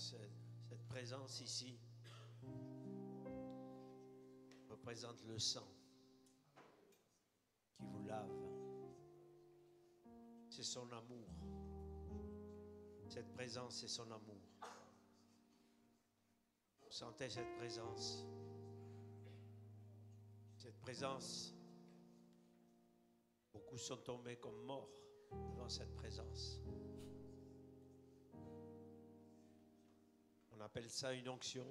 cette présence ici représente le sang qui vous lave. C'est son amour. Cette présence, c'est son amour. Vous sentez cette présence? Cette présence, beaucoup sont tombés comme morts devant cette présence. On appelle ça une onction.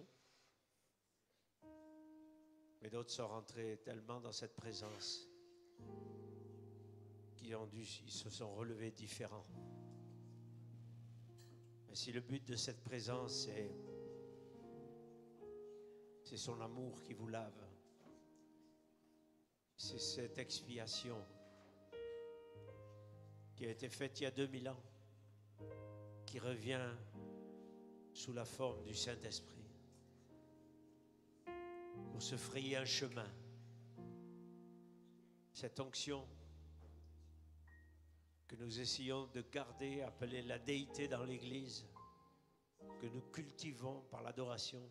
Mais d'autres sont rentrés tellement dans cette présence qu'ils se sont relevés différents. Mais si le but de cette présence, c'est son amour qui vous lave, c'est cette expiation qui a été faite il y a 2000 ans, qui revient sous la forme du Saint-Esprit pour se frayer un chemin. Cette onction que nous essayons de garder, appelée la déité dans l'Église, que nous cultivons par l'adoration,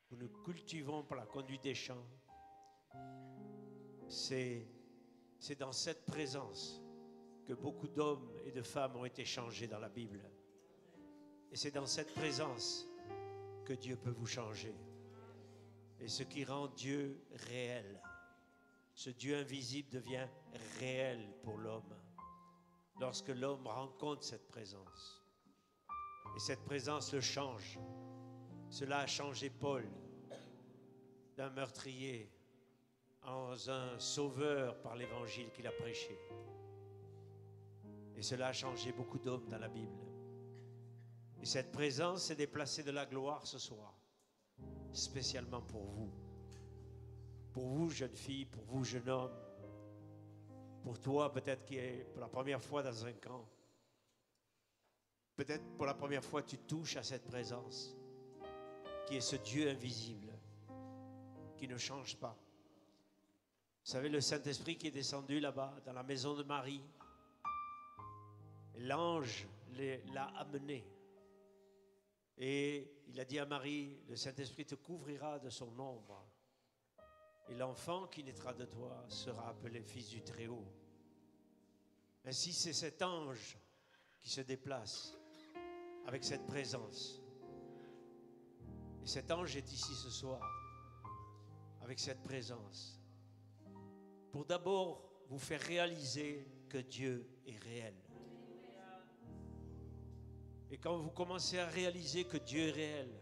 que nous cultivons par la conduite des chants, c'est dans cette présence que beaucoup d'hommes et de femmes ont été changés dans la Bible. Et c'est dans cette présence que Dieu peut vous changer. Et ce qui rend Dieu réel, ce Dieu invisible devient réel pour l'homme lorsque l'homme rencontre cette présence. Et cette présence le change. Cela a changé Paul d'un meurtrier en un sauveur par l'évangile qu'il a prêché. Et cela a changé beaucoup d'hommes dans la Bible. Et cette présence s'est déplacée de la gloire ce soir, spécialement pour vous. Pour vous, jeune fille, pour vous, jeune homme, pour toi, peut-être qui est pour la première fois dans un camp. Peut-être pour la première fois, tu touches à cette présence, qui est ce Dieu invisible, qui ne change pas. Vous savez, le Saint-Esprit qui est descendu là-bas, dans la maison de Marie, l'ange l'a amené. Et il a dit à Marie, le Saint-Esprit te couvrira de son ombre. Et l'enfant qui naîtra de toi sera appelé fils du Très-Haut. Ainsi, c'est cet ange qui se déplace avec cette présence. Et cet ange est ici ce soir, avec cette présence, pour d'abord vous faire réaliser que Dieu est réel. Et quand vous commencez à réaliser que Dieu est réel,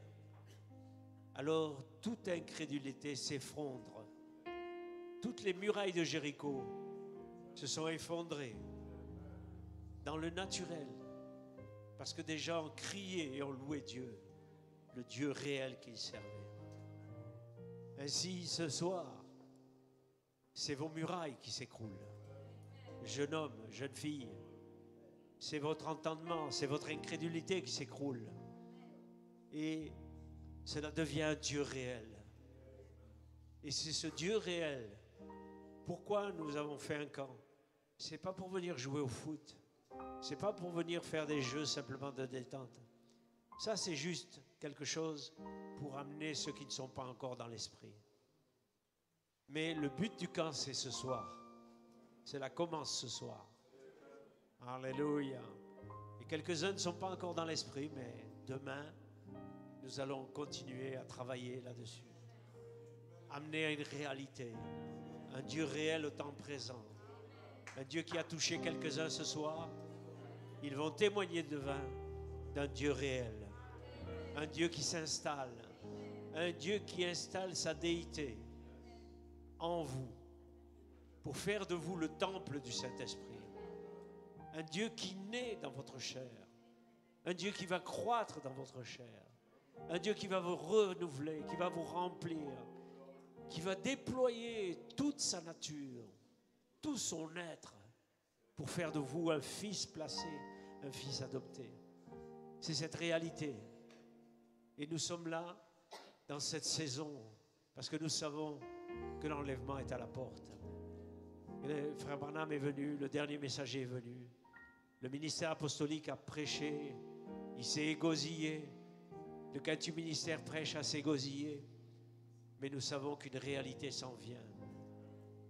alors toute incrédulité s'effondre. Toutes les murailles de Jéricho se sont effondrées dans le naturel, parce que des gens criaient et ont loué Dieu, le Dieu réel qu'ils servaient. Ainsi, ce soir, c'est vos murailles qui s'écroulent. Jeune homme, jeune fille, c'est votre entendement, c'est votre incrédulité qui s'écroule. Et cela devient un Dieu réel. Et c'est ce Dieu réel. Pourquoi nous avons fait un camp? C'est pas pour venir jouer au foot. C'est pas pour venir faire des jeux simplement de détente. Ça, c'est juste quelque chose pour amener ceux qui ne sont pas encore dans l'esprit. Mais le but du camp, c'est ce soir. Cela commence ce soir. Alléluia. Et quelques-uns ne sont pas encore dans l'esprit, mais demain, nous allons continuer à travailler là-dessus. Amener à une réalité, un Dieu réel au temps présent. Un Dieu qui a touché quelques-uns ce soir. Ils vont témoigner d'un Dieu réel. Un Dieu qui s'installe. Un Dieu qui installe sa déité en vous pour faire de vous le temple du Saint-Esprit. Un Dieu qui naît dans votre chair. Un Dieu qui va croître dans votre chair. Un Dieu qui va vous renouveler, qui va vous remplir, qui va déployer toute sa nature, tout son être, pour faire de vous un fils placé, un fils adopté. C'est cette réalité. Et nous sommes là, dans cette saison, parce que nous savons que l'enlèvement est à la porte. Et le frère Branham est venu, le dernier messager est venu. Le ministère apostolique a prêché, il s'est égosillé, Le quintuple ministère prêche à s'égosiller, mais nous savons qu'une réalité s'en vient.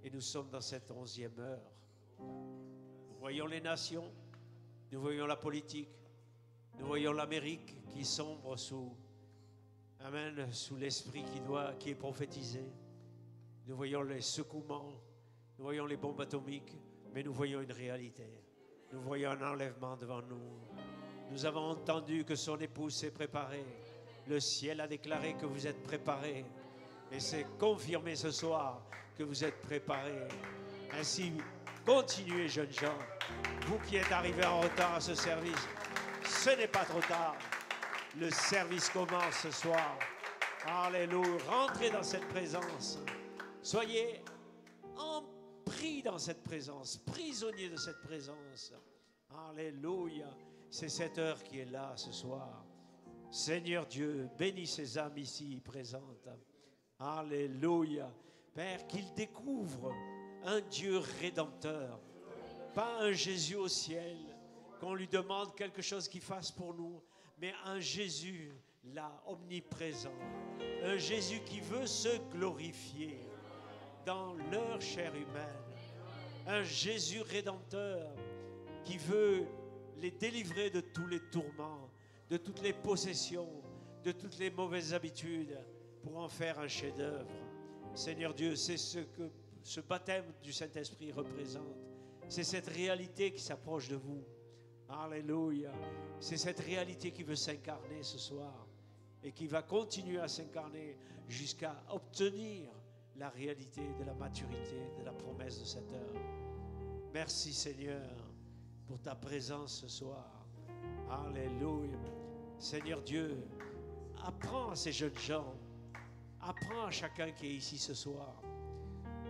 Et nous sommes dans cette 11e heure. Nous voyons les nations, nous voyons la politique, nous voyons l'Amérique qui sombre sous, amen, sous l'esprit qui est prophétisé. Nous voyons les secouements, nous voyons les bombes atomiques, mais nous voyons une réalité. Nous voyons un enlèvement devant nous. Nous avons entendu que son épouse s'est préparée. Le ciel a déclaré que vous êtes préparés. Et c'est confirmé ce soir que vous êtes préparés. Ainsi, continuez, jeunes gens. Vous qui êtes arrivés en retard à ce service, ce n'est pas trop tard. Le service commence ce soir. Alléluia. Rentrez dans cette présence. Soyez pris dans cette présence, prisonniers de cette présence. Alléluia. C'est cette heure qui est là ce soir. Seigneur Dieu, bénis ces âmes ici présentes. Alléluia. Père, qu'ils découvrent un Dieu rédempteur, pas un Jésus au ciel, qu'on lui demande quelque chose qu'il fasse pour nous, mais un Jésus là, omniprésent, un Jésus qui veut se glorifier dans leur chair humaine, un Jésus rédempteur qui veut les délivrer de tous les tourments, de toutes les possessions, de toutes les mauvaises habitudes, pour en faire un chef-d'œuvre. Seigneur Dieu, c'est ce que ce baptême du Saint-Esprit représente. C'est cette réalité qui s'approche de vous. Alléluia. C'est cette réalité qui veut s'incarner ce soir et qui va continuer à s'incarner jusqu'à obtenir la réalité de la maturité, de la promesse de cette heure. Merci Seigneur pour ta présence ce soir. Alléluia. Seigneur Dieu, apprends à ces jeunes gens, apprends à chacun qui est ici ce soir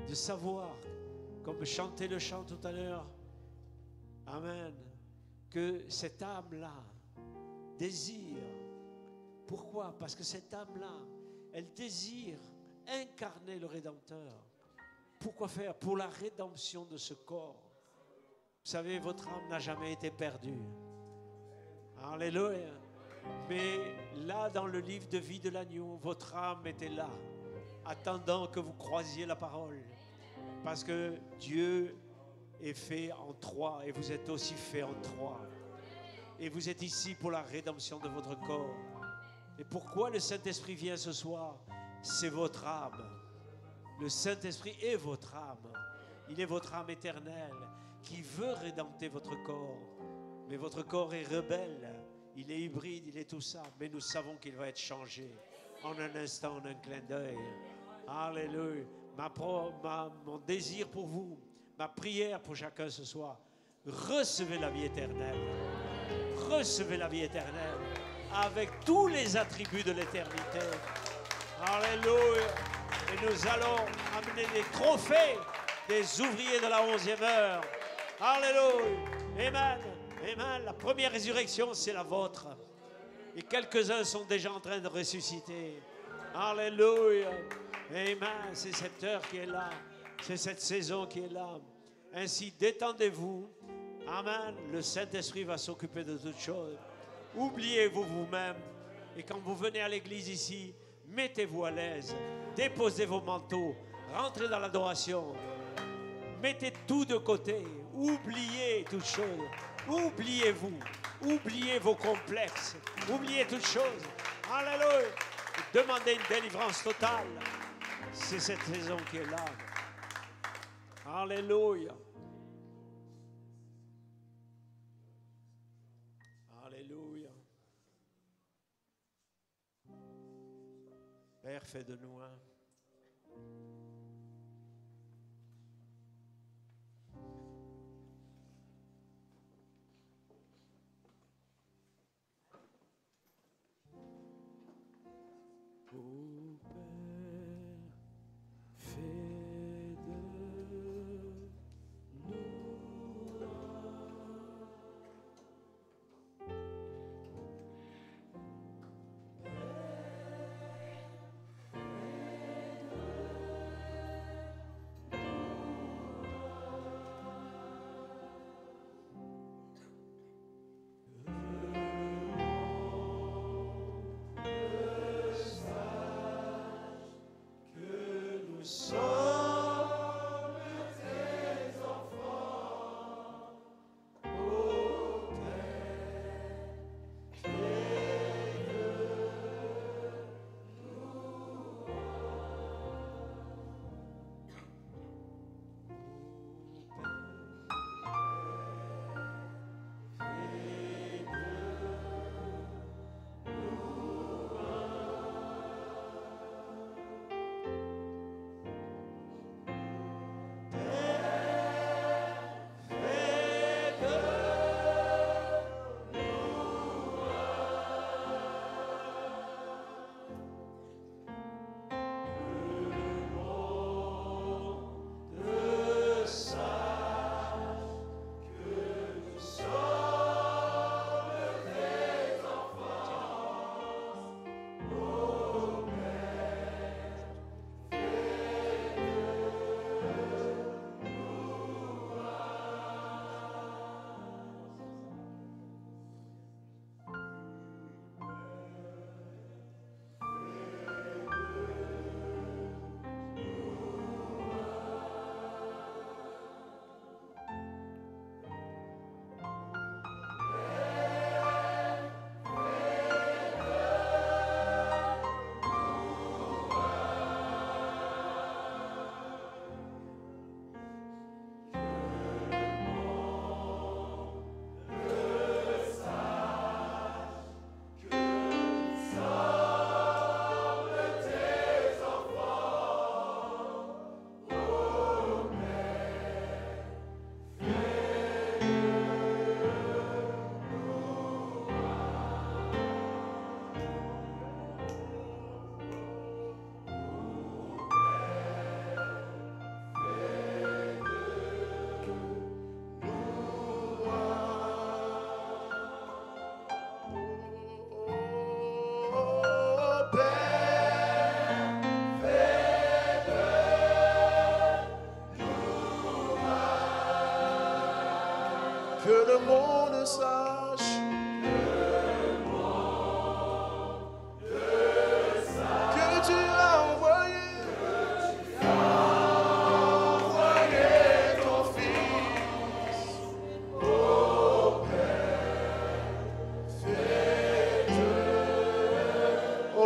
de savoir, comme chantait le chant tout à l'heure, amen, que cette âme-là désire. Pourquoi? Parce que cette âme-là, elle désire incarner le Rédempteur. Pourquoi faire? Pour la rédemption de ce corps. Vous savez, votre âme n'a jamais été perdue. Alléluia. Mais là, dans le livre de vie de l'agneau, votre âme était là, attendant que vous croisiez la parole. Parce que Dieu est fait en trois et vous êtes aussi fait en trois. Et vous êtes ici pour la rédemption de votre corps. Et pourquoi le Saint-Esprit vient ce soir? C'est votre âme. Le Saint-Esprit est votre âme. Il est votre âme éternelle qui veut rédempter votre corps. Mais votre corps est rebelle. Il est hybride, il est tout ça. Mais nous savons qu'il va être changé en un instant, en un clin d'œil. Alléluia. Mon désir pour vous, ma prière pour chacun ce soir, recevez la vie éternelle. Recevez la vie éternelle avec tous les attributs de l'éternité. Alléluia. Et nous allons amener des trophées des ouvriers de la 11e heure. Alléluia. Amen. Amen. La première résurrection, c'est la vôtre. Et quelques-uns sont déjà en train de ressusciter. Alléluia. Amen. C'est cette heure qui est là. C'est cette saison qui est là. Ainsi, détendez-vous. Amen. Le Saint-Esprit va s'occuper de toutes choses. Oubliez-vous vous-même. Et quand vous venez à l'église ici, mettez-vous à l'aise. Déposez vos manteaux. Rentrez dans l'adoration. Mettez tout de côté. Oubliez toutes choses. Oubliez-vous. Oubliez vos complexes. Oubliez toutes choses. Alléluia. Demandez une délivrance totale. C'est cette saison qui est là. Alléluia. Alléluia. Père, fais de nous un. Fais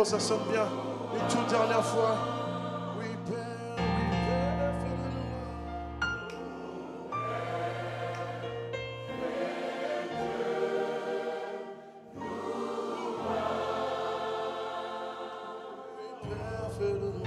Oh, ça sonne bien. Une toute dernière fois. Oui, Père, fais-le-nous. Oui, Père, fais-le-nous.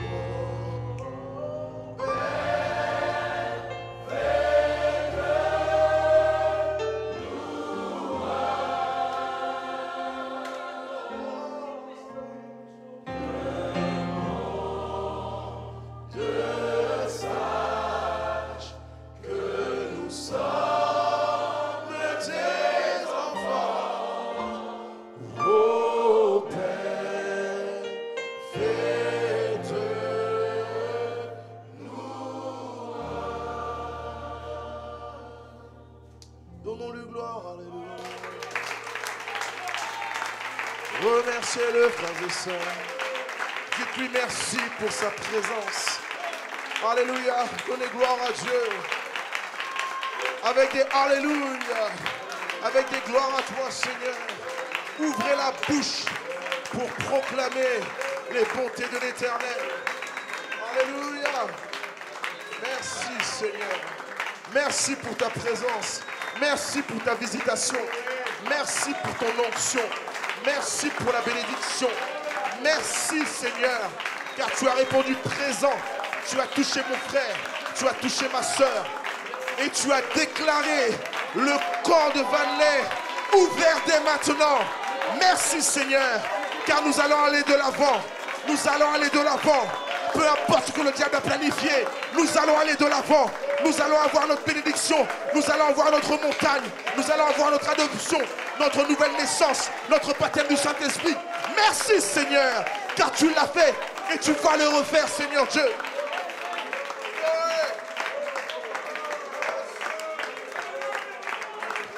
Donnons-lui gloire, alléluia. Remerciez-le, frères et sœurs. Dites-lui merci pour sa présence. Alléluia. Donnez gloire à Dieu. Avec des alléluia. Avec des gloires à toi, Seigneur. Ouvrez la bouche pour proclamer les bontés de l'Éternel. Alléluia. Merci, Seigneur. Merci pour ta présence. Merci pour ta visitation. Merci pour ton onction. Merci pour la bénédiction. Merci, Seigneur, car tu as répondu présent. Tu as touché mon frère. Tu as touché ma soeur. Et tu as déclaré le corps de Vanley ouvert dès maintenant. Merci, Seigneur, car nous allons aller de l'avant. Nous allons aller de l'avant. Peu importe ce que le diable a planifié, nous allons aller de l'avant. Nous allons avoir notre bénédiction. Nous allons avoir notre montagne. Nous allons avoir notre adoption, notre nouvelle naissance, notre baptême du Saint-Esprit. Merci, Seigneur, car tu l'as fait et tu vas le refaire, Seigneur Dieu.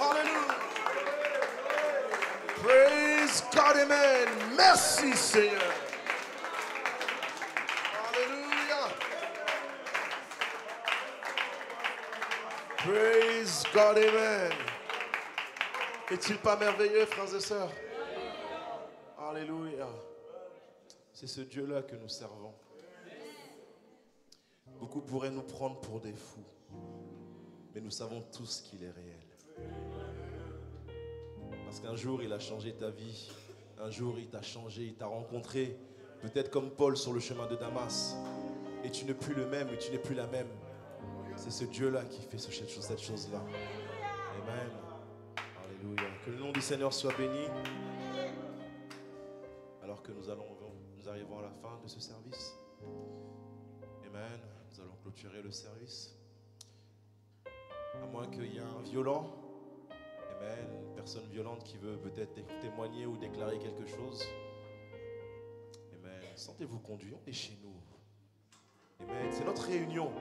Alléluia. Praise God, amen. Merci, Seigneur. Praise God, amen. Est-il pas merveilleux, frères et sœurs? Alléluia. C'est ce Dieu-là que nous servons. Beaucoup pourraient nous prendre pour des fous, mais nous savons tous qu'il est réel. Parce qu'un jour, il a changé ta vie. Un jour, il t'a changé, il t'a rencontré. Peut-être comme Paul sur le chemin de Damas. Et tu n'es plus le même, et tu n'es plus la même. C'est ce Dieu-là qui fait cette chose-là. Amen. Alléluia. Que le nom du Seigneur soit béni. Alors que nous arrivons à la fin de ce service. Amen. Nous allons clôturer le service. À moins qu'il y ait un violent. Amen. Une personne violente qui veut peut-être témoigner ou déclarer quelque chose. Amen. Sentez-vous conduit. On est chez nous. Amen. C'est notre réunion.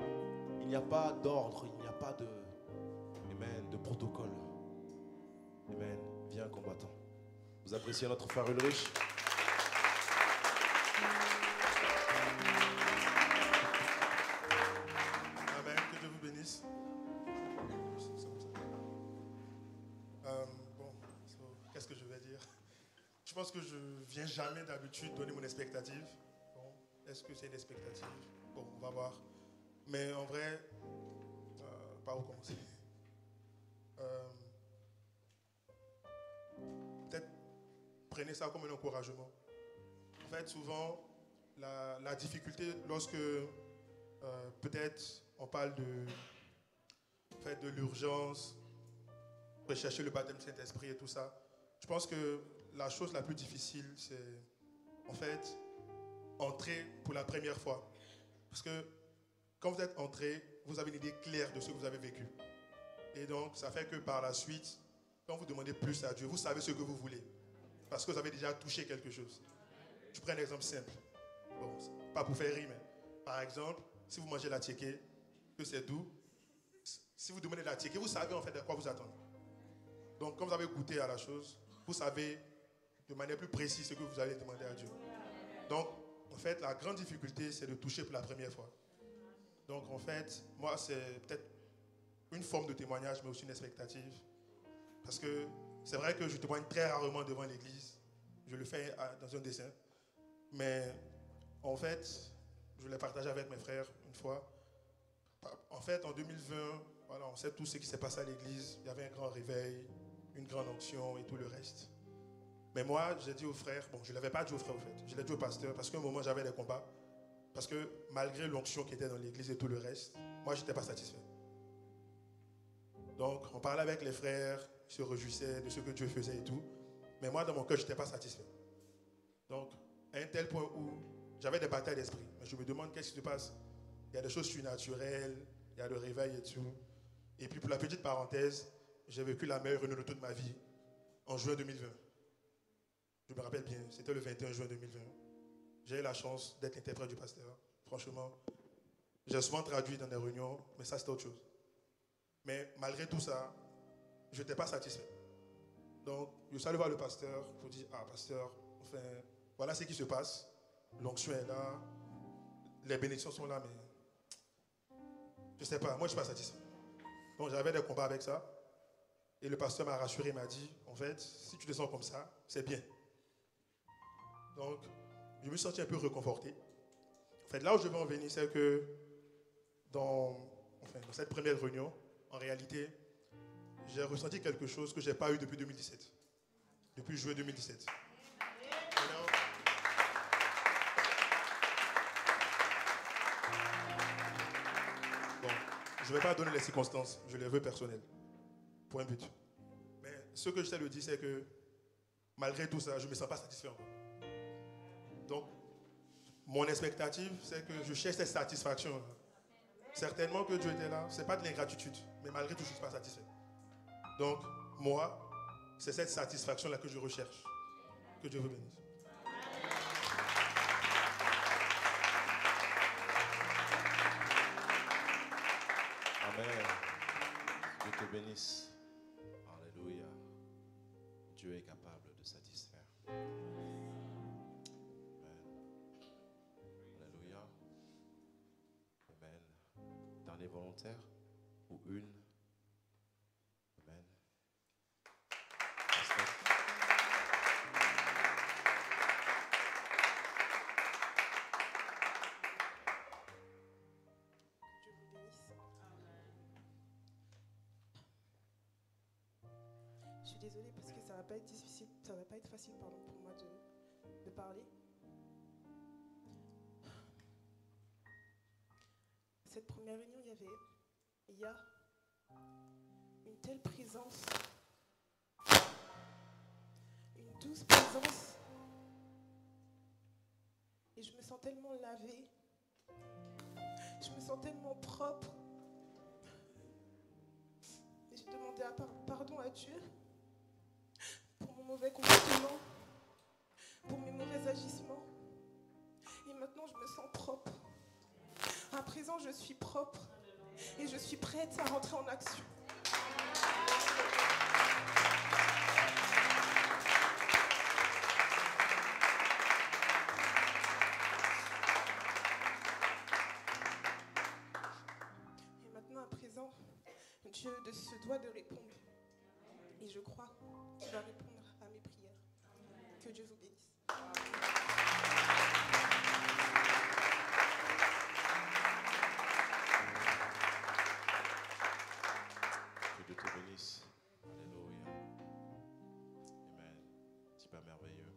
Il n'y a pas d'ordre, il n'y a pas de protocole. Amen. Viens, combattant. Vous appréciez notre frère Ulrich? Amen. Que Dieu vous bénisse. Qu'est-ce que je vais dire? Je pense que je ne viens jamais d'habitude donner mon expectative. Bon, est-ce que c'est une expectative? Bon, on va voir. Mais en vrai, par où commencer? Peut-être prenez ça comme un encouragement. En fait, souvent, la difficulté, lorsque peut-être on parle de l'urgence, rechercher le baptême du Saint-Esprit et tout ça, je pense que la chose la plus difficile, c'est en fait entrer pour la première fois. Parce que quand vous êtes entré, vous avez une idée claire de ce que vous avez vécu. Et donc, ça fait que par la suite, quand vous demandez plus à Dieu, vous savez ce que vous voulez. Parce que vous avez déjà touché quelque chose. Je prends un exemple simple. Bon, pas pour faire rire, mais par exemple, si vous mangez la tchéké, que c'est doux, si vous demandez la tchéké, vous savez en fait de quoi vous attendre. Donc, quand vous avez goûté à la chose, vous savez de manière plus précise ce que vous allez demander à Dieu. Donc, en fait, la grande difficulté, c'est de toucher pour la première fois. Donc, en fait, moi, c'est peut-être une forme de témoignage, mais aussi une expectative. Parce que c'est vrai que je témoigne très rarement devant l'église. Je le fais dans un dessin. Mais en fait, je l'ai partagé avec mes frères une fois. En fait, en 2020, voilà, on sait tout ce qui s'est passé à l'église. Il y avait un grand réveil, une grande onction et tout le reste. Mais moi, j'ai dit aux frères, bon, je ne l'avais pas dit aux frères au fait, je l'ai dit au pasteur parce qu'à un moment, j'avais des combats. Parce que malgré l'onction qui était dans l'église et tout le reste, moi, je n'étais pas satisfait. Donc, on parlait avec les frères, ils se réjouissaient de ce que Dieu faisait et tout. Mais moi, dans mon cœur, je n'étais pas satisfait. Donc, à un tel point où j'avais des batailles d'esprit. Mais je me demande qu'est-ce qui se passe. Il y a des choses surnaturelles, il y a le réveil et tout. Et puis, pour la petite parenthèse, j'ai vécu la meilleure réunion de toute ma vie en juin 2020. Je me rappelle bien, c'était le 21 juin 2020. J'ai eu la chance d'être l'interprète du pasteur. Franchement, j'ai souvent traduit dans des réunions, mais ça, c'était autre chose. Mais malgré tout ça, je n'étais pas satisfait. Donc, je suis allé voir le pasteur pour dire, ah, pasteur, enfin, voilà ce qui se passe. L'onction est là, les bénédictions sont là, mais je ne sais pas, moi, je ne suis pas satisfait. Donc, j'avais des combats avec ça. Et le pasteur m'a rassuré, il m'a dit, en fait, si tu te sens comme ça, c'est bien. Donc, je me suis senti un peu réconforté. En fait, là où je veux en venir, c'est que dans cette première réunion, en réalité, j'ai ressenti quelque chose que je n'ai pas eu depuis 2017. Depuis juillet 2017. Bon, je ne vais pas donner les circonstances, je les veux personnelles. Point but. Mais ce que je sais le dire, c'est que malgré tout ça, je ne me sens pas satisfait encore. Donc, mon expectative, c'est que je cherche cette satisfaction. Certainement que Dieu était là, ce n'est pas de l'ingratitude, mais malgré tout, je ne suis pas satisfait. Donc, moi, c'est cette satisfaction-là que je recherche. Que Dieu vous bénisse. Amen. Dieu te bénisse. Alléluia. Dieu est capable de satisfaire. Alléluia. Amen. Dernier volontaire ou une. Amen. Dieu vous bénisse. Je suis désolée parce que ça va pas être difficile, ça va pas être facile pour moi de parler. Cette première réunion, il y a une telle présence, une douce présence, et je me sens tellement lavée, je me sens tellement propre. Et j'ai demandé pardon à Dieu pour mon mauvais comportement, pour mes mauvais agissements. Et maintenant, je me sens propre. À présent, je suis propre et je suis prête à rentrer en action. Et maintenant, à présent, Dieu se doit de répondre. Et je crois qu'il va répondre à mes prières. Que Dieu vous bénisse. Que Dieu te bénisse. Alléluia. Amen. C'est pas merveilleux.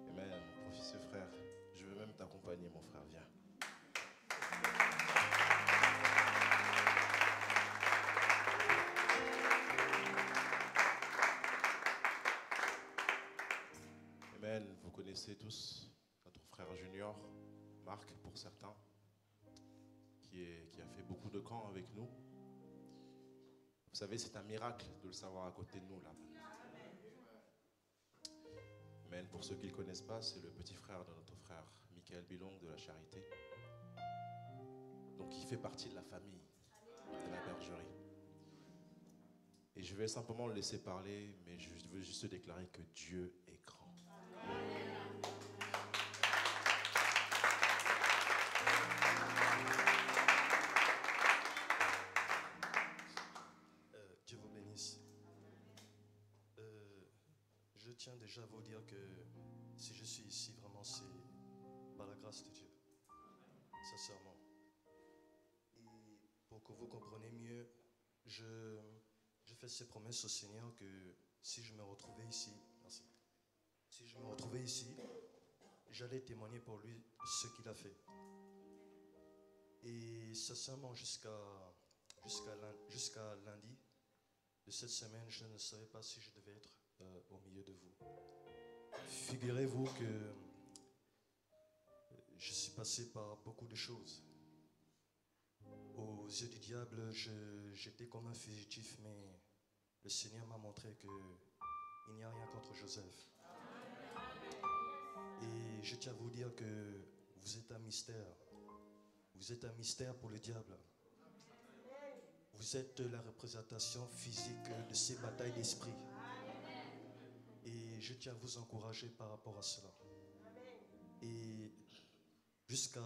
Amen. Mon professeur frère, je veux même t'accompagner, mon frère. Viens. Amen. Vous connaissez tous notre frère junior, Marc pour certains, qui a fait beaucoup de camps avec nous. Vous savez, c'est un miracle de le savoir à côté de nous là. Amen. Pour ceux qui ne le connaissent pas, c'est le petit frère de notre frère Michael Bilong de la Charité. Donc il fait partie de la famille de la bergerie. Et je vais simplement le laisser parler, mais je veux juste déclarer que Dieu est grand. Dieu vous bénisse. je tiens déjà à vous dire que si je suis ici, vraiment, c'est par la grâce de Dieu. Sincèrement. Et pour que vous compreniez mieux, je fais ces promesses au Seigneur que si je me retrouvais ici, merci, si je me retrouvais ici, j'allais témoigner pour lui ce qu'il a fait. Et sincèrement, jusqu'à lundi de cette semaine, je ne savais pas si je devais être au milieu de vous. Figurez-vous que je suis passé par beaucoup de choses. Aux yeux du diable, j'étais comme un fugitif, mais le Seigneur m'a montré qu'il n'y a rien contre Joseph. Et je tiens à vous dire que vous êtes un mystère. Vous êtes un mystère pour le diable. Vous êtes la représentation physique de ces batailles d'esprit. Et je tiens à vous encourager par rapport à cela. Et jusqu'à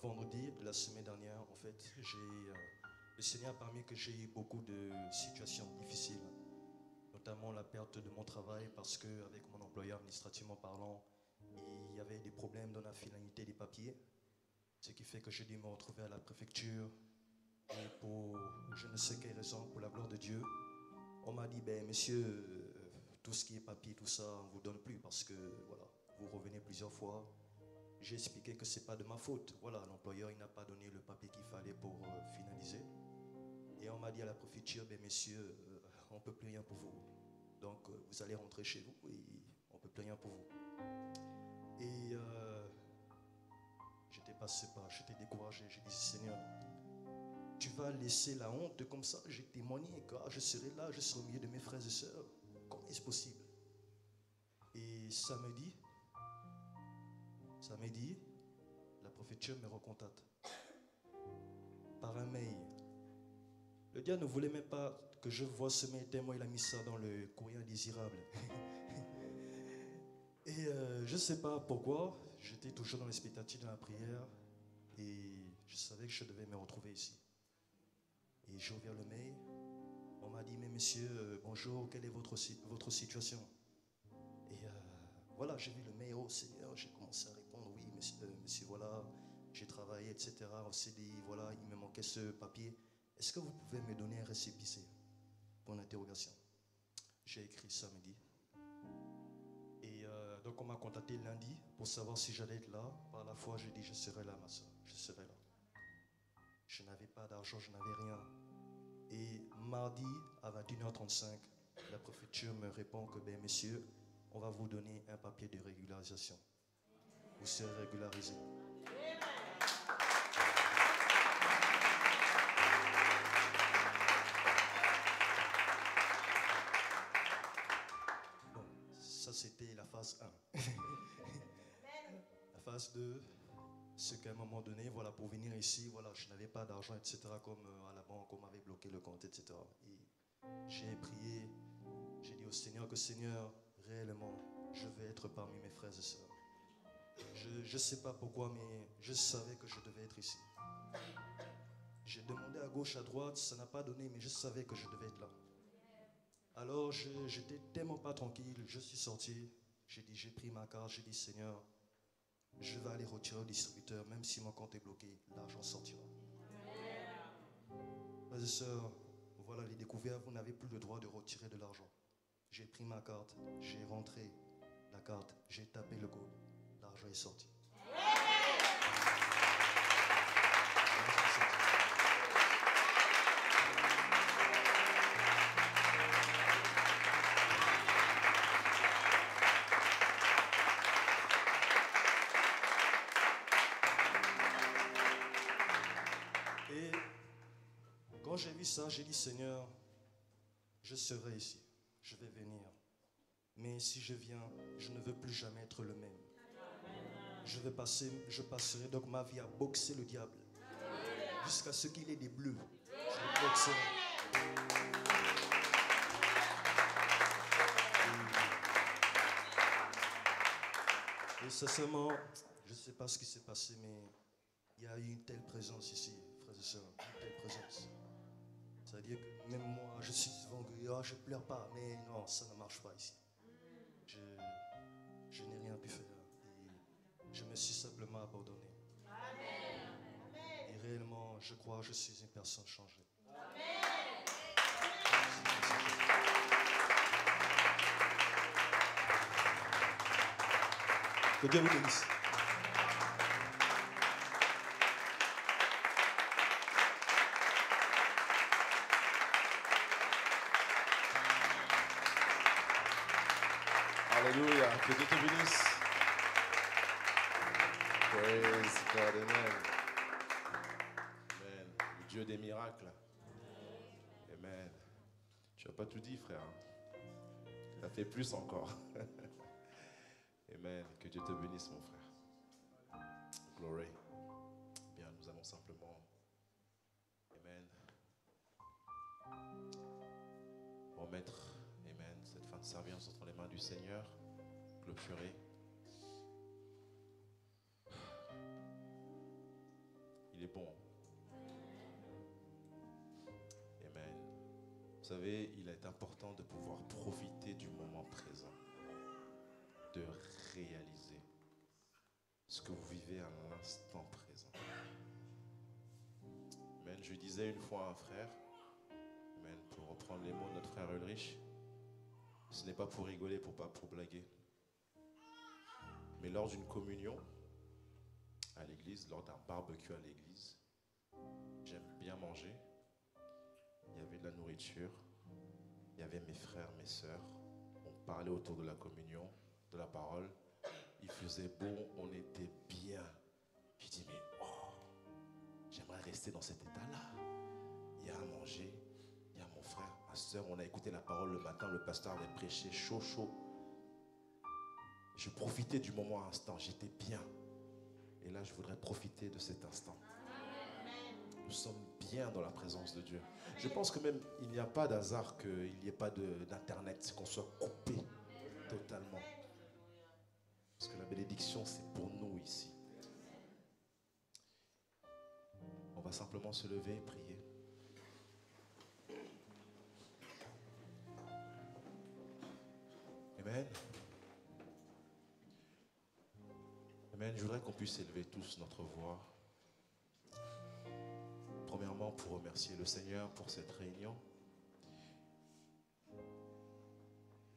vendredi de la semaine dernière, en fait, le Seigneur a permis que j'ai eu beaucoup de situations difficiles, notamment la perte de mon travail parce qu'avec mon employeur, administrativement parlant, il y avait des problèmes dans la finalité des papiers, ce qui fait que j'ai dû me retrouver à la préfecture. Et pour je ne sais quelle raison, pour la gloire de Dieu, on m'a dit, ben monsieur, tout ce qui est papier, tout ça, on ne vous donne plus parce que voilà, vous revenez plusieurs fois. J'ai expliqué que ce n'est pas de ma faute. Voilà, l'employeur il n'a pas donné le papier qu'il fallait pour finaliser. Et on m'a dit à la préfecture, ben messieurs, on ne peut plus rien pour vous. Donc vous allez rentrer chez vous et on ne peut plus rien pour vous. Et j'étais découragé. J'ai dit, Seigneur, tu vas laisser la honte comme ça? J'ai témoigné que je serai là, je serai au milieu de mes frères et sœurs. Comment est-ce possible? Et samedi, la préfecture me recontacte par un mail. Le diable ne voulait même pas que je voie ce mail, tellement il a mis ça dans le courrier indésirable. Et je ne sais pas pourquoi, j'étais toujours dans l'expectative de la prière et je savais que je devais me retrouver ici. Et j'ai ouvert le mail, on m'a dit, mais monsieur, bonjour, quelle est votre situation? Et voilà, j'ai vu le mail, oh Seigneur, j'ai commencé à répondre, oui, monsieur, voilà, j'ai travaillé, etc. On s'est dit, voilà, il me manquait ce papier. Est-ce que vous pouvez me donner un récépissé? Pour une interrogation. J'ai écrit samedi. Et donc on m'a contacté lundi pour savoir si j'allais être là. Par la foi, j'ai dit, je serai là, ma soeur, je serai là. Je n'avais pas d'argent, je n'avais rien. Et mardi à 21h35, la préfecture me répond que, ben messieurs, on va vous donner un papier de régularisation. Vous serez régularisé. Bon, ça c'était la phase 1. La phase 2, c'est qu'à un moment donné, voilà, pour venir ici, voilà, je n'avais pas d'argent, etc., comme à la banque, on m'avait bloqué le compte, etc. Et j'ai prié, j'ai dit au Seigneur que Seigneur, réellement, je vais être parmi mes frères et sœurs. Je ne sais pas pourquoi, mais je savais que je devais être ici. J'ai demandé à gauche, à droite, ça n'a pas donné, mais je savais que je devais être là. Alors, j'étais tellement pas tranquille, je suis sorti, j'ai pris ma carte, j'ai dit Seigneur, je vais aller retirer au distributeur, même si mon compte est bloqué, l'argent sortira. Frères et sœurs, voilà les découvertes, vous n'avez plus le droit de retirer de l'argent. J'ai pris ma carte, j'ai rentré la carte, j'ai tapé le code, l'argent est sorti. Et quand j'ai vu ça, j'ai dit Seigneur, je serai ici, je vais venir. Mais si je viens, je ne veux plus jamais être le même. Je passerai donc ma vie à boxer le diable. Jusqu'à ce qu'il ait des bleus. Je le boxerai. Et sincèrement, je ne sais pas ce qui s'est passé, mais il y a eu une telle présence ici, frères et sœurs, une telle présence. C'est-à-dire que même moi, je suis souvent que je ne pleure pas, mais non, ça ne marche pas ici. je n'ai rien pu faire. Et je me suis simplement abandonné. Et réellement, je crois que je suis une personne changée. Que Dieu vous bénisse. Alléluia. Que Dieu te bénisse. Praise God. Amen. Amen. Le Dieu des miracles. Amen. Tu n'as pas tout dit, frère. Tu as fait plus encore. Amen. Que Dieu te bénisse, mon frère. Glory. Bien, nous allons simplement. Amen. Remettre, amen, cette fin de service entre les mains du Seigneur. Clôturer. Il est bon. Amen. Vous savez, il est important de pouvoir profiter du moment présent. De réaliser ce que vous vivez à l'instant présent. Amen. Je disais une fois à un frère, amen, pour reprendre les mots de notre frère Ulrich, ce n'est pas pour rigoler, pour blaguer. Mais lors d'une communion à l'église, lors d'un barbecue à l'église, j'aime bien manger. Il y avait de la nourriture, il y avait mes frères, mes sœurs. On parlait autour de la communion, de la parole. Il faisait bon, on était bien. Je dis, mais j'aimerais rester dans cet état-là. Il y a à manger, il y a mon frère, ma soeur. On a écouté la parole le matin, le pasteur avait prêché chaud, chaud. Je profitais du moment à instant, j'étais bien. Et là, je voudrais profiter de cet instant. Nous sommes bien dans la présence de Dieu. Je pense que même, il n'y a pas d'hasard qu'il n'y ait pas d'internet, qu'on soit coupé totalement. Parce que la bénédiction, c'est pour nous ici. On va simplement se lever et prier. Amen. Amen. Je voudrais qu'on puisse élever tous notre voix. Premièrement, pour remercier le Seigneur pour cette réunion.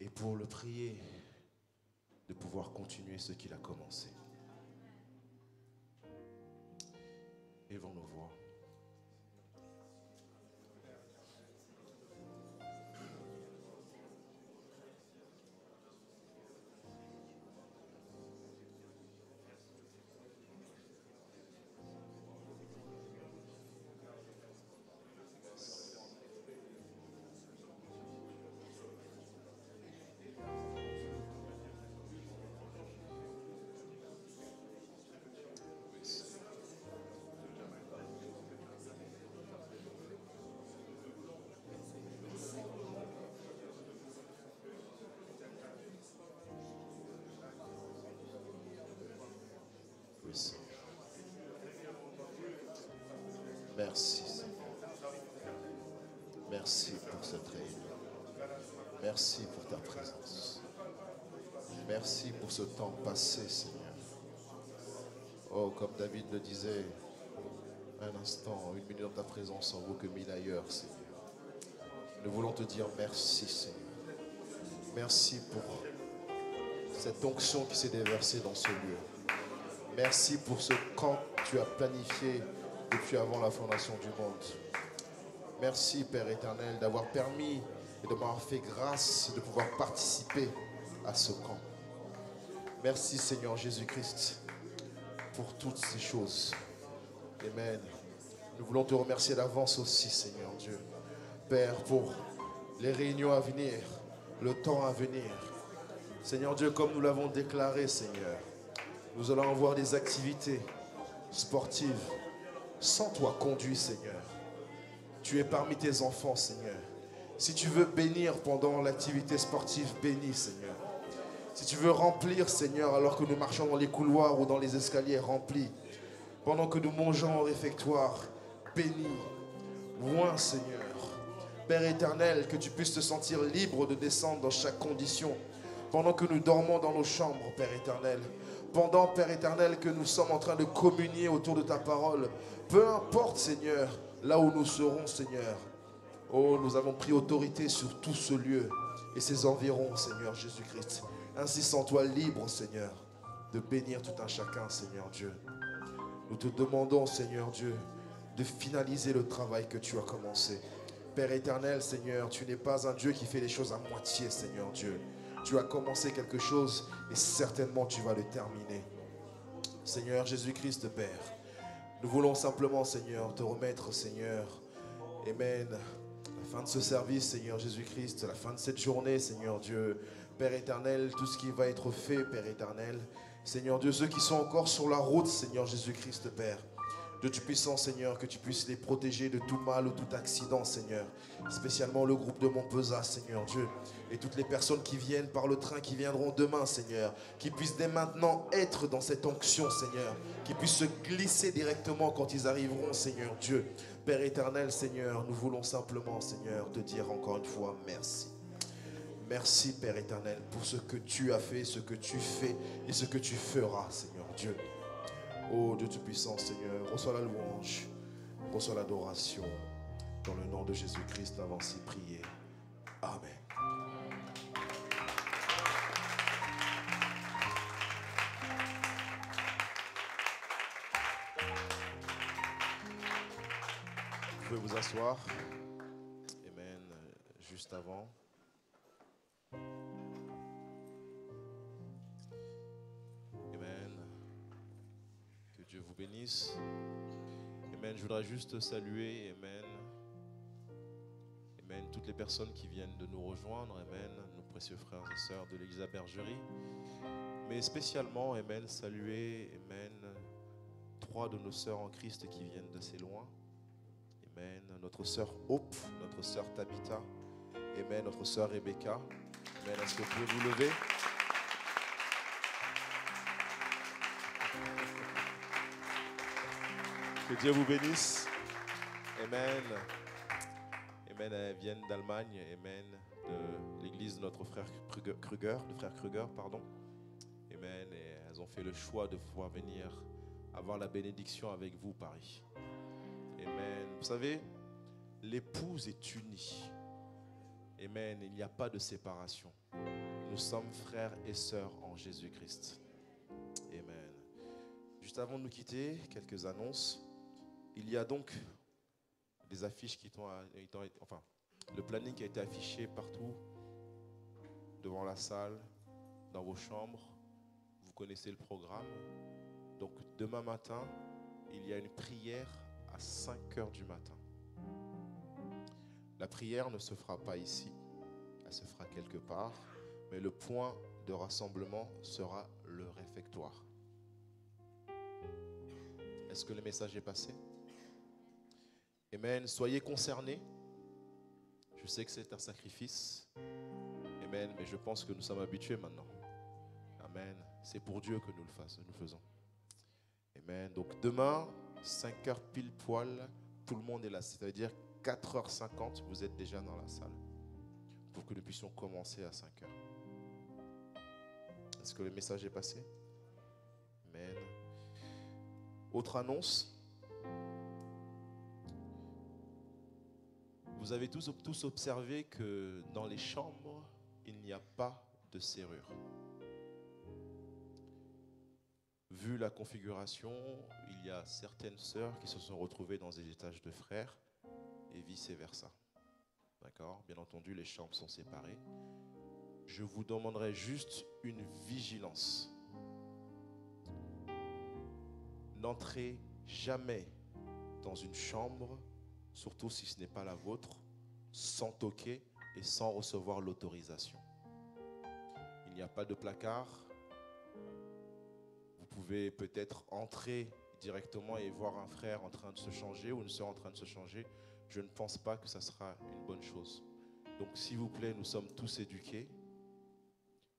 Et pour le prier de pouvoir continuer ce qu'il a commencé. Élevons nos voix. Merci, Seigneur. Merci pour cette réunion. Merci pour ta présence. Merci pour ce temps passé, Seigneur. Oh, comme David le disait, un instant, une minute dans ta présence en vaut que 1000 ailleurs, Seigneur. Nous voulons te dire merci, Seigneur. Merci pour cette onction qui s'est déversée dans ce lieu. Merci pour ce camp que tu as planifié depuis avant la fondation du monde. Merci, Père éternel, d'avoir permis et de m'avoir fait grâce de pouvoir participer à ce camp. Merci, Seigneur Jésus-Christ, pour toutes ces choses. Amen. Nous voulons te remercier d'avance aussi, Seigneur Dieu. Père, pour les réunions à venir, le temps à venir. Seigneur Dieu, comme nous l'avons déclaré, Seigneur, nous allons avoir des activités sportives sans toi conduit, Seigneur. Tu es parmi tes enfants, Seigneur. Si tu veux bénir pendant l'activité sportive, bénis, Seigneur. Si tu veux remplir, Seigneur, alors que nous marchons dans les couloirs ou dans les escaliers, remplis. Pendant que nous mangeons au réfectoire, bénis. Loin, Seigneur. Père éternel, que tu puisses te sentir libre de descendre dans chaque condition. pendant que nous dormons dans nos chambres, Père éternel, pendant, Père éternel, que nous sommes en train de communier autour de ta parole, peu importe, Seigneur, là où nous serons, Seigneur. Oh, nous avons pris autorité sur tout ce lieu et ses environs, Seigneur Jésus-Christ. Ainsi, sens-toi libre, Seigneur, de bénir tout un chacun, Seigneur Dieu. Nous te demandons, Seigneur Dieu, de finaliser le travail que tu as commencé. Père éternel, Seigneur, tu n'es pas un Dieu qui fait les choses à moitié, Seigneur Dieu. Tu as commencé quelque chose et certainement tu vas le terminer. Seigneur Jésus-Christ, Père, nous voulons simplement, Seigneur, te remettre, Seigneur, Amen, la fin de ce service, Seigneur Jésus-Christ, la fin de cette journée, Seigneur Dieu. Père éternel, tout ce qui va être fait, Père éternel, Seigneur Dieu, ceux qui sont encore sur la route, Seigneur Jésus-Christ, Père, Dieu Tout-Puissant, Seigneur, que tu puisses les protéger de tout mal ou tout accident, Seigneur. Spécialement le groupe de Montpezat, Seigneur Dieu. Et toutes les personnes qui viennent par le train, qui viendront demain, Seigneur. Qui puissent dès maintenant être dans cette onction, Seigneur. Qui puissent se glisser directement quand ils arriveront, Seigneur Dieu. Père éternel, Seigneur, nous voulons simplement, Seigneur, te dire encore une fois merci. Merci, Père éternel, pour ce que tu as fait, ce que tu fais et ce que tu feras, Seigneur Dieu. Oh Dieu Tout-Puissant, Seigneur, reçois la louange, reçois l'adoration. Dans le nom de Jésus-Christ, nous avons ainsi prié. Amen. Vous pouvez vous asseoir. Amen. Juste avant. Dieu vous bénisse. Amen. Je voudrais juste saluer, Amen. Amen. Toutes les personnes qui viennent de nous rejoindre, Amen. Nos précieux frères et sœurs de l'église à Bergerie. Mais spécialement, Amen, saluer, Amen, 3 de nos sœurs en Christ qui viennent d'assez loin. Amen. Notre sœur Hope, notre sœur Tabitha. Amen. Notre sœur Rebecca. Amen. Est-ce que vous pouvez vous lever? Que Dieu vous bénisse. Amen. Amen. Elles viennent d'Allemagne. Amen. De l'église de notre frère Kruger, le frère Kruger, pardon. Amen. Et elles ont fait le choix de pouvoir venir avoir la bénédiction avec vous, Paris. Amen. Vous savez, l'épouse est unie. Amen. Il n'y a pas de séparation. Nous sommes frères et sœurs en Jésus-Christ. Amen. Juste avant de nous quitter, quelques annonces. Il y a donc des affiches qui ont, enfin, le planning qui a été affiché partout, devant la salle, dans vos chambres. Vous connaissez le programme. Donc demain matin, il y a une prière à 5 heures du matin. La prière ne se fera pas ici, elle se fera quelque part, mais le point de rassemblement sera le réfectoire. Est-ce que le message est passé? Amen. Soyez concernés. Je sais que c'est un sacrifice. Amen. Mais je pense que nous sommes habitués maintenant. Amen. C'est pour Dieu que nous le faisons. Amen. Donc demain, 5 heures pile poil, tout le monde est là. C'est-à-dire 4h50, vous êtes déjà dans la salle. Pour que nous puissions commencer à 5h. Est-ce que le message est passé? Amen. Autre annonce. Vous avez tous observé que dans les chambres, il n'y a pas de serrure. Vu la configuration, il y a certaines sœurs qui se sont retrouvées dans des étages de frères et vice-versa. D'accord? Bien entendu, les chambres sont séparées. Je vous demanderai juste une vigilance. N'entrez jamais dans une chambre, surtout si ce n'est pas la vôtre, sans toquer et sans recevoir l'autorisation. Il n'y a pas de placard. Vous pouvez peut-être entrer directement et voir un frère en train de se changer ou une sœur en train de se changer. Je ne pense pas que ça sera une bonne chose. Donc s'il vous plaît, nous sommes tous éduqués.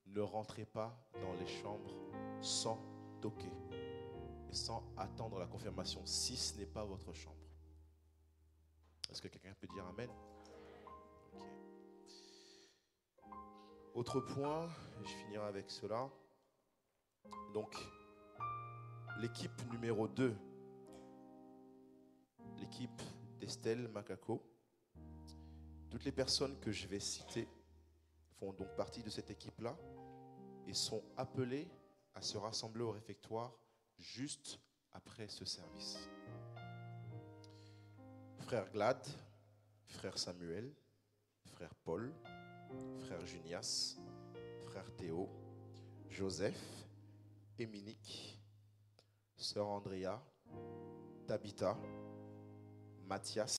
Ne rentrez pas dans les chambres sans toquer et sans attendre la confirmation si ce n'est pas votre chambre. Est-ce que quelqu'un peut dire Amen? Okay. Autre point, je finirai avec cela. Donc, l'équipe numéro 2, l'équipe d'Estelle Makako. Toutes les personnes que je vais citer font donc partie de cette équipe-là et sont appelées à se rassembler au réfectoire juste après ce service. Frère Glad, frère Samuel, frère Paul, frère Junias, frère Théo, Joseph, Éminique, sœur Andrea, Tabitha, Mathias,